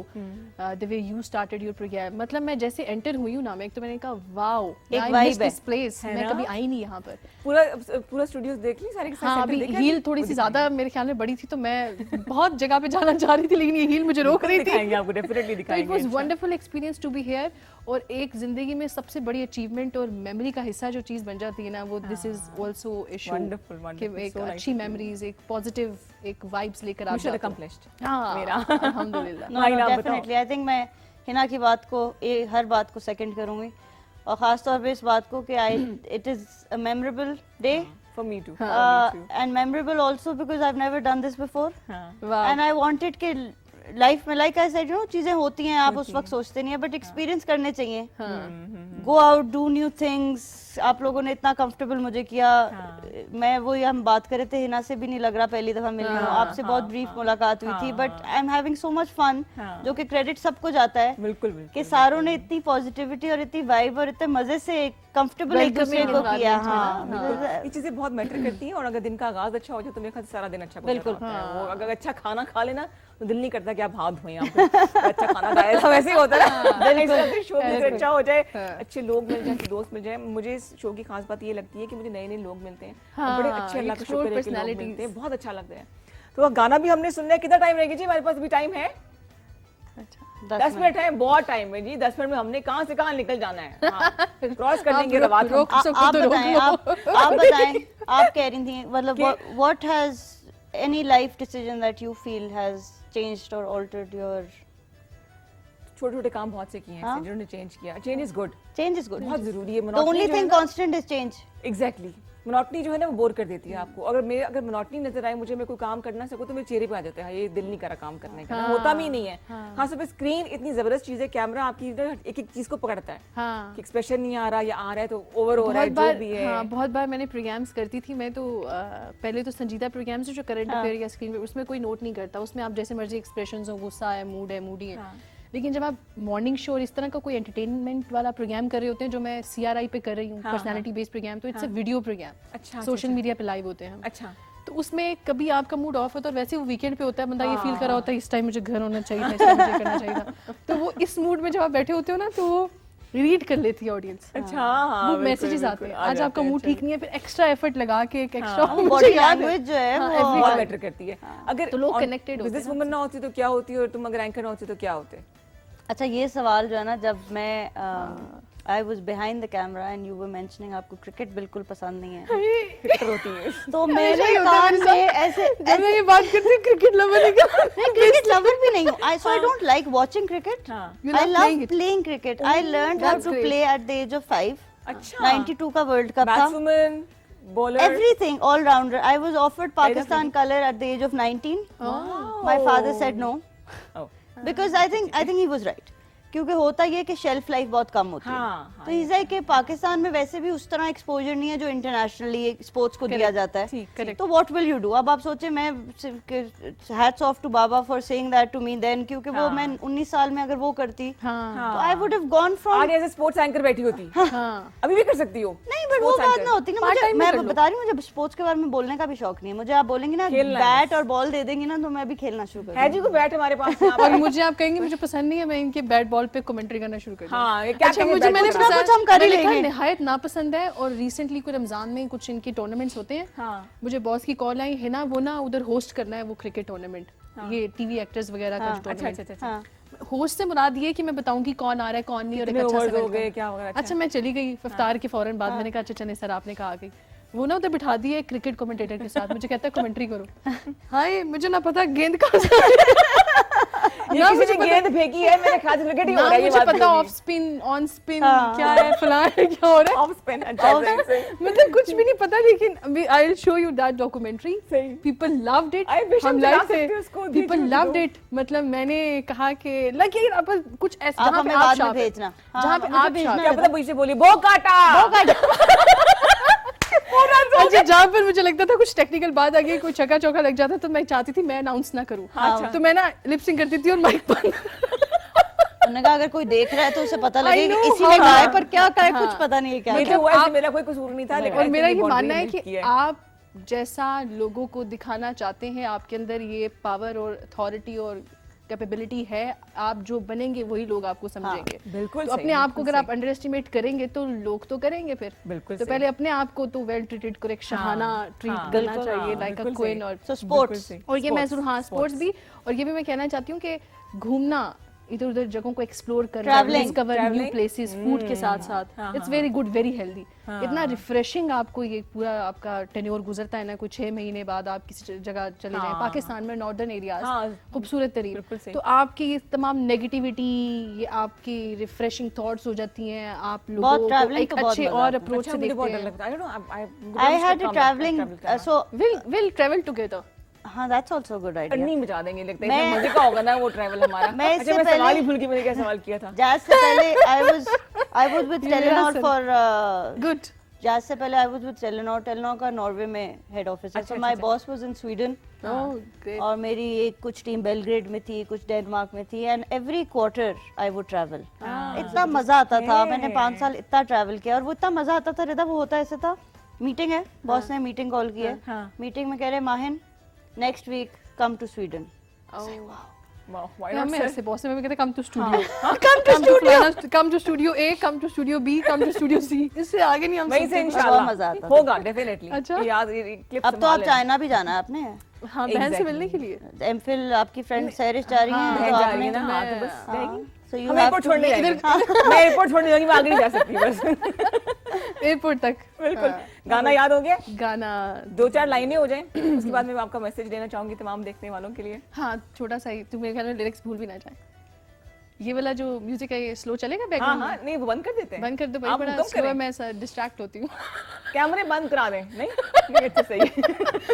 the way you started your program. मतलब मैं जैसे एंटर हुई हूँ ना, मैं एक तो मैंने कहा वाओ, एक I vibe miss है. this place. है मैं ना? कभी आई नहीं यहाँ पर। पूरा स्टूडियो देख ली सारे के सारे हाँ, सेटअप अभी देखा? हील थोड़ी सी ज्यादा मेरे ख्याल में बड़ी थी, तो मैं बहुत जगह पे जाना चाह रही थी, लेकिन ये हील मुझे रोक रही थी। दिखाएंगे आपको, डेफिनेटली तो इट दिखाएंगे। वाज अच्छा। Wonderful experience to be here. और एक जिंदगी में सबसे बड़ी अचीवमेंट और मेमोरी का हिस्सा जो चीज बन जाती है ना, वो this is also issue Wonderful, कि wonderful, एक so nice अच्छी to मेमोरीज, एक पॉजिटिव, एक वाइब्स लेकर आप Mission जाते हो। accomplished। हाँ, मेरा। अल्हम्दुलिल्लाह। No, भाई no, नाम बताओ। definitely. I think मैं हिना की बात को, हर बात को सेकंड करूंगी, और खास तौर पे इस बात को कि it is a memorable day, For me too. and memorable also because I've never done this before, हाँ। वाह, and I wanted कि लाइफ में, like I said, you know, चीजें होती हैं, आप उस वक्त सोचते नहीं है, बट एक्सपीरियंस करने चाहिए. Go out, do new things. आप लोगों ने इतना कंफर्टेबल मुझे किया. मैं वो, हम बात कर रहे थे, हिना से भी नहीं लग रहा पहली दफा मिली हूँ आपसे, बहुत ब्रीफ मुलाकात हुई थी, but I am having so much fun, जो कि क्रेडिट सबको जाता है बिल्कुल बिल्कुल। कि सारों ने इतनी पॉजिटिविटी और इतनी वाइब और इतने मजे से कंफर्टेबल एक दूसरे को Welcoming किया. environment, हाँ, ये चीजें बहुत मैटर करती हैं, और अगर दिन का आगाज अच्छा हो जाए तो मेरे ख्याल से सारा दिन अच्छा गुजर बिल्कुल। जाता है। वो अगर अच्छा खाना खा लेना तो दिल नहीं करता कि आप हाथ धोएं, यहाँ पे अच्छा खाना खाया था, वैसे ही होता है ना। बिल्कुल। शो भी अच्छा हो जाए, अच्छे लोग मिल जाए, दोस्त मिल जाए। मुझे इस शो की खास बात ये लगती है कि मुझे नए नए लोग मिलते हैं, और बड़े अच्छे अल्लाह का explore शुक्र है कि लोग personalities। मिलते हैं, बहुत अच्छा लगता है। तो गाना भी हमने सुनना है, कितना टाइम रहेगी जी? हमारे पास भी टाइम है, 10 मिनट है, बहुत टाइम है जी। 10 मिनट में हमने कहाँ से कहाँ निकल जाना है, क्रॉस कर देंगे तो बात रोक सको आप तो रोक बताएं, लो। आप बताएं, आप कह रही थी, मतलब what has any life decision that you feel has changed or altered your? छोटे छोटे काम बहुत से किए हैं हाँ? जिन्होंने चेंज किया। Change is good, Change is good. बहुत जरूरी है। The monotony only जो है thing ना- constant is change. Exactly monotony जो है ना वो बोर कर देती है आपको। अगर मोनोटनी नजर आए मुझे, मैं कोई काम कर ना सकूं तो मेरे चेहरे पे आ जाता है, ये दिल नहीं करा काम करने का, होता भी नहीं है। हाँ, सब स्क्रीन इतनी जबरदस्त चीज है, कैमरा आपकी एक एक चीज को पकड़ता है, हाँ। कि एक्सप्रेशन नहीं आ रहा या आ रहा है तो ओवर हो रहा है, जो भी है। हाँ, बहुत बार मैंने प्रोग्राम्स करती थी मैं, तो पहले तो संजीदा प्रोग्राम्स जो करंट अफेयर या स्क्रीन पे, उसमें कोई नोट नहीं करता, उसमें आप जैसे मर्जी एक्सप्रेशंस हो, गुस्सा है, मूडी है। लेकिन जब आप मॉर्निंग शो और इस तरह का कोई एंटरटेनमेंट वाला प्रोग्राम कर रहे होते हैं, जो मैं CRI पे कर रही हूँ, पर्सनालिटी बेस्ड प्रोग्राम, तो इट्स अ वीडियो प्रोग्राम, अच्छा, सोशल मीडिया पे लाइव होते हैं हम। अच्छा, तो उसमें कभी आपका मूड ऑफ होता है, और वैसे वो वीकेंड पे होता है, बंदा ये फील कर रहा होता है इस टाइम मुझे घर होना चाहिए था, इस टाइम मुझे करना चाहिए था। तो वो इस मूड में जब आप बैठे होते हो ना, तो वो रीड कर लेती है ऑडियंस। अच्छा हाँ, वो बिल्कुल, मैसेजेस आते हैं, बिल्कुल, आ आज आपका जाते हैं, मूड ठीक नहीं है, फिर एक्स्ट्रा एफर्ट लगा के एक एक्स्ट्रा बॉडी लैंग्वेज जो है वो बहुत मैटर करती है। अगर तो लोग connected होते हैं बिजनेस वुमन ना होती तो क्या होती और तुम अगर एंकर ना होती तो क्या होते? अच्छा ये सवाल जो है ना, जब मैं I was behind the camera and you were mentioning आपको क्रिकेट बिल्कुल पसंद नहीं है, क्रिकेटर होती है। तो मेरे कान में ऐसे जब मैं ये बात करती हूँ क्रिकेट लवर निकल। मैं क्रिकेट लवर भी नहीं हूँ, I don't like watching cricket, हाँ। You I love love playing it. Playing cricket. I learn how that's to great. Play at the age of 5। अच्छा 92 का वर्ल्ड कप था। Batswoman, bowler, Everything, all rounder. I was offered Pakistan color at the age of 19. My father said no Oh. because I think he was right. क्योंकि होता ये कि shelf life बहुत कम होती है, हाँ, तो इज़ है कि पाकिस्तान में वैसे भी उस तरह एक्सपोजर नहीं है जो इंटरनेशनली स्पोर्ट्स को दिया जाता है। ठीक, correct. तो व्हाट विल यू डू? अब आप सोचे, मैं hats off to Baba for saying that to me then, क्योंकि वो मैं 19 साल में अगर वो करती हाँ तो I would have gone from. आज एज स्पोर्ट्स एंकर बैठी होती। हाँ अभी भी कर सकती हो। नहीं बट वो Sports बात anchor. ना होती ना, Part मुझे time में कर मैं लो। बता रही हूँ, मुझे स्पोर्ट्स के बारे में बोलने का भी शौक नहीं है। मुझे आप बोलेंगे ना खेलना है बैट और बॉल दे देंगी ना, तो मैं भी खेलना शुरू कर है जी को बैट हमारे पास यहाँ और पर। मुझे आप कहेंगे मुझे पसंद नहीं है, मैं इनके बैट बॉल पे कमेंट्री करना शुरू कर दूँ। हाँ, ये क्या अच्छा कहेंगे मुझे bat मैंने ball कुछ ना कुछ हम कर ही मैंने कहा लेंगे। निहायत नापसंद है। और रिसेंटली कोई रमजान में कुछ इनके टूर्नामेंट्स होते हैं, हाँ। मुझे बॉस की कॉल आई है ना, वो ना उधर होस्ट करना है वो क्रिकेट टूर्नामेंट, ये टीवी एक्टर्स वगैरह का अच्छा अच्छा टूर्नामेंट। अच्छा। हाँ होस्ट से मुराद ये कि मैं बताऊं कि कौन आ रहा है कौन नहीं, और एक कितने अच्छा सा overs हो welcome। गए, क्या वगैरह, अच्छा। अच्छा मैं चली गई इफ्तार के फौरन बाद, मैंने कहा अच्छा चले सर आपने कहा आ गई। वो ना उधर बिठा दिए क्रिकेट कमेंटेटर के साथ, मुझे कहता है कमेंट्री करो। हाय मुझे ना पता गेंद कहाँ से ये ना किसी मुझे ने पता- गेंद फेंकी है, मेरे ख्याल से क्रिकेट ही हो ना रहा है ये मुझे बात पता होगी। ऑफ स्पिन ऑन स्पिन हाँ। क्या है फलाना है, क्या हो रहा है, ऑफ स्पिन, अच्छा सही सही। मतलब कुछ भी नहीं पता। लेकिन I will show you that documentary, सही। People loved it. I wish हम चला लाइव सकते उसको, पीपल दीजिए लव्ड तो। इट। मतलब मैंने कहा कि लगे आप कुछ ऐसा आप जहाँ पे हमें आप बाद में sharp है, भेजना। हाँ, जहाँ पे मुझे आप भेजना sharp क्या है। पता पीछे बोली बो काटा। अच्छा जहाँ पर मुझे लगता था कुछ टेक्निकल बात आ गई, कोई चक्का चौका लग जाता तो मैं चाहती थी मैं अनाउंस ना करूँ, अच्छा। तो मैं ना लिपसिंग करती थी और माइक बंद। उन्होंने कहा अगर कोई देख रहा है तो उसे पता लगे कि know, इसी ने हाँ। गाय पर क्या कहा है, कुछ पता नहीं है क्या ये क्या। तो हुआ है, मेरा कोई कसूर नहीं था, लेकिन और I मेरा think ये boundary मानना है miss कि की है। आप जैसा लोगों को दिखाना चाहते हैं, आपके अंदर ये पावर और अथॉरिटी और कैपेबिलिटी है, आप जो बनेंगे वही लोग आपको समझेंगे। बिल्कुल तो सही, अपने आप को बिल्कुल अगर आप सही। अंडर एस्टिमेट करेंगे तो लोग तो करेंगे फिर। बिल्कुल तो सही। पहले अपने आप को तो well treated correct Shahana treat हाँ, करना बिल्कुल, चाहिए हाँ, लाइक अ बिल्कुल क्वीन। सही। और So sports। और ये मैं Sports, हाँ स्पोर्ट्स भी, और ये भी मैं कहना चाहती हूँ कि घूमना, इधर उधर जगहों को एक्सप्लोर करना, Traveling, discover new traveling। Places, food के साथ साथ, हाँ, इट्स हाँ, वेरी गुड, वेरी हेल्दी। इतना रिफ्रेशिंग आपको ये पूरा आपका टेन्योर गुजरता है ना, कोई 6 महीने बाद आप किसी जगह चले जाएं, पाकिस्तान में नॉर्दर्न एरियाज हाँ, खूबसूरत तरीन, बिल्कुल सही। तो आपकी ये तमाम नेगेटिविटी, ये आपकी रिफ्रेशिंग थॉट्स हो जाती हैं, आप लोगों को travelling एक तो बहुत अच्छे मजा और आता है। अप्रोच अच्छा से मुझे बहुत देखते डर हैं। लगता है। I don't know, I had a traveling so will travel together. हाँ दैट्स आल्सो गुड आइडिया। नहीं बचा देंगे लगता है, मैं- इतना मजे का होगा ना वो ट्रैवल हमारा। मैं अच्छा इससे मैं सवाल पहले- ही भूल गई, मैंने क्या सवाल किया था। जैज से पहले I was with ये मेरा Telenor sir. for good. Jazz से पहले I was with Telenor का नॉर्वे में हेड ऑफिस है। अच्छा, So my अच्छा। boss was in Sweden oh great. और मेरी एक कुछ टीम बेलग्रेड में थी, कुछ डेनमार्क में थी, and every quarter I would travel. इतना मजा आता था, मैंने 5 साल इतना ट्रैवल किया और वो इतना मजा आता था। रिदा वो होता ऐसे था, मीटिंग है, बॉस ने मीटिंग कॉल की है, हाँ। मीटिंग में कह रहे Mahin next week come to Sweden. Wow, why या not, मैं sir? ऐसे बॉस से मैं कहते come to studio, come to studio A, come to studio B, come to studio C, इससे आगे नहीं हम वहीं से सकते। इंशाल्लाह मजा आता था। होगा डेफिनेटली। अच्छा। याद ये clip अब तो आप संभालें। चाइना भी जाना है आपने, हाँ बहन से Exactly. मिलने के लिए। एमफिल आपकी फ्रेंड सैरिश जा रही हैं बहन तो जा आपने रही है ना, तो हाँ, तो मैं- बस जाएगी। so you हम have एयरपोर्ट to छोड़ने be- जाएंगे। मैं एयरपोर्ट छोड़ने जाऊंगी, मैं आगे नहीं जा सकती बस। एयरपोर्ट तक। बिल्कुल। गाना याद हो गया? गाना 2-4 लाइनें हो जाएं, उसके बाद मैं आपका मैसेज देना चाहूंगी तमाम देखने वालों के लिए। हाँ छोटा सा ही, तुम मेरे ख्याल में लिरिक्स भूल भी ना जाए। ये वाला जो म्यूजिक है ये स्लो चलेगा हाँ बैकग्राउंड हाँ, नहीं वो बंद कर देते हैं। बंद कर दो भाई, आप बड़ा हुक्म स्लो है, करें। मैं ऐसा डिस्ट्रैक्ट होती हूँ। कैमरे बंद करा दें। नहीं नहीं, अच्छा सही है।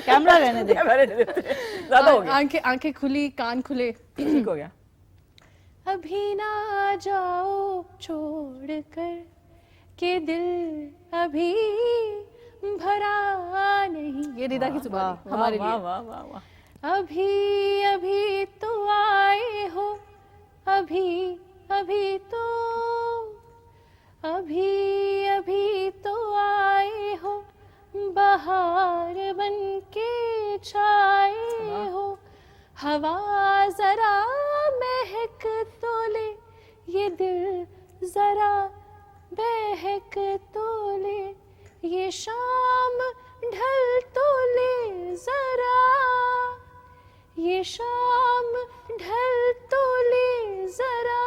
कैमरा रहने दे। कैमरे रहने देते हैं। ज्यादा हो गया, आंखें खुली कान खुले, ठीक हो गया। अभी ना जाओ छोड़ कर के दिल अभी भरा नहीं, ये रिदा की जुबानी हमारे वाह लिए। वाह वाह वाह। अभी अभी तो आए हो, अभी अभी तो, अभी अभी तो आए हो, बहार बन के छाए हो, हवा जरा महक तो ले, ये दिल जरा बहक तो ले, ये शाम ढल तो ले जरा, ये शाम ढल तो ले जरा,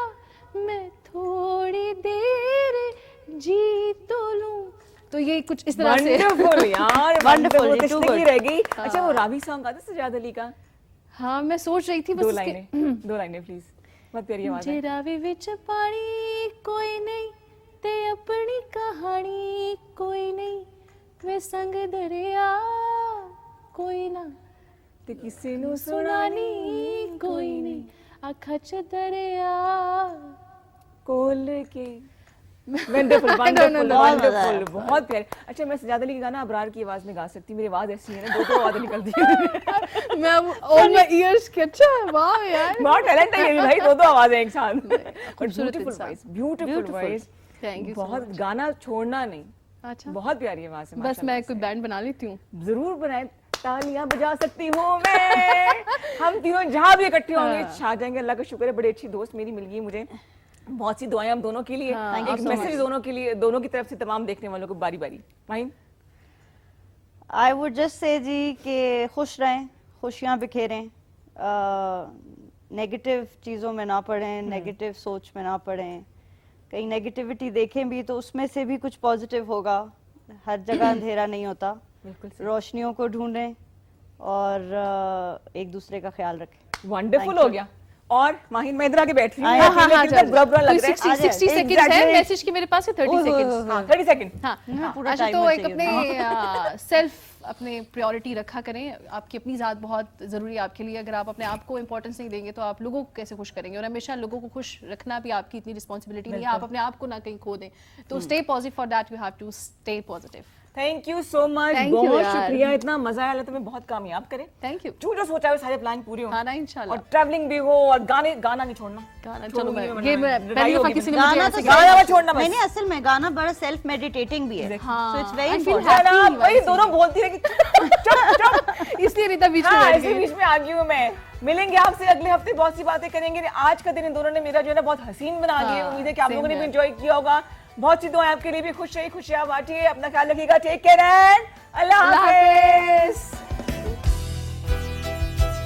मैं थोड़ी देर जी तो लूं। तो ये कुछ इस तरह से वंडरफुल यार, Wonderful, वंडरफुल, too तस्लीम good. रह गई। अच्छा वो रावी सॉन्ग आता है सजाद अली का, हाँ मैं सोच रही थी बस दो उसके- लाइनें, दो लाइनें प्लीज, बहुत प्यारी आवाज है। रावी विच पानी कोई नहीं ते अपनी कहानी कोई नहीं, वे संग दरिया कोई ना ते किसी नु सुनानी कोई नहीं, अखा च दरिया। कोल के wonderful no, wonderful no, wonderful, बहुत प्यारे। अच्छा मैं सजाद अली का गाना अबरार की आवाज में गा सकती हूँ, मेरी आवाज ऐसी है ना, दो आवाजें निकलती है। मैं ऑन माय ईयर्स के, अच्छा वाह यार, बहुत टैलेंट है ये भाई, दो आवाजें एक साथ। खूबसूरत ब्यूटीफुल इंसान। Voice, beautiful voice, thank you बहुत गाना छोड़ना नहीं, अच्छा बहुत प्यारी आवाज है। बस मैं कोई बैंड बना लेती हूँ। जरूर बनाए, तालियां बजा सकती हूँ मैं, हम तीनों जहाँ भी इकट्ठे होंगे छा जाएंगे। अल्लाह का शुक्र है बड़ी अच्छी दोस्त मेरी मिल गई मुझे, बहुत सी दुआएं हम दोनों के लिए, एक मैसेज दोनों के लिए, दोनों की तरफ से तमाम देखने वालों को बारी बारी। Mahim I would just say जी कि खुश रहें, खुशियाँ बिखेरें, नेगेटिव चीज़ों में ना पड़ें, नेगेटिव सोच में ना पड़ें, कहीं नेगेटिविटी देखें भी तो उसमें से भी कुछ पॉजिटिव होगा, हर जगह अंधेरा नहीं होता, बिल्कुल सही। रोशनियों को ढूंढें और एक दूसरे का ख्याल रखें। वंडरफुल हो गया। और माहिम मैं इधर आके बैठ रही हूँ, हाँ, अकेले कितना बुरा बुरा लग रहा है। 60 सेकंड्स है मैसेज की मेरे पास है, 30 सेकंड्स। हाँ 30 सेकंड। हाँ पूरा अच्छा, timer तो एक चाहिए अपने सेल्फ अपने प्रायोरिटी रखा करें। आपकी अपनी ज़ात बहुत ज़रूरी है आपके लिए। अगर आप अपने आप को इंपॉर्टेंस नहीं देंगे तो आप लोगों को कैसे खुश करेंगे? और हमेशा लोगों को खुश रखना भी आपकी इतनी रिस्पॉन्सिबिलिटी नहीं है, आप अपने आप को ना कहीं खो दें। तो stay positive, for that you have to stay positive. Thank you so much, Thank you बहुत यार। शुक्रिया, इतना मजा आया, तुम्हें बहुत कामयाब करे। Thank you. जो सोचा है वो सारे प्लान पूरे हो, हाँ ना, इंशाल्लाह। और ट्रैवलिंग भी हो, और गाना नहीं छोड़ना। गाना चलो छोड़ूंगी मैं मैं, ये वरना पहली लड़ाई दफा होगी किसी ने मुझे। मुझे गाना ऐसे तो कहा। गाना मत छोड़ना बस। नहीं असल में गाना बड़ा सेल्फ मेडिटेटिंग भी है, हाँ, so it's very I feel important. happy आप वही वैसे। दोनों बोलती रही चुप इसलिए रीता बीच में हाँ, बैठ इसी गई। बीच में आ गई हूँ मैं। मिलेंगे आपसे अगले हफ्ते, बहुत सी बातें करेंगे। आज का दिन इन दोनों ने मेरा जो है ना बहुत हसीन बना दिया। हाँ, उम्मीद है कि आप same लोगों ने भी here। एंजॉय किया होगा। बहुत सी दुआएं आपके लिए भी। खुश रहिए, खुशियां बांटिए, अपना ख्याल रखिएगा। Take care and Allah Hafiz.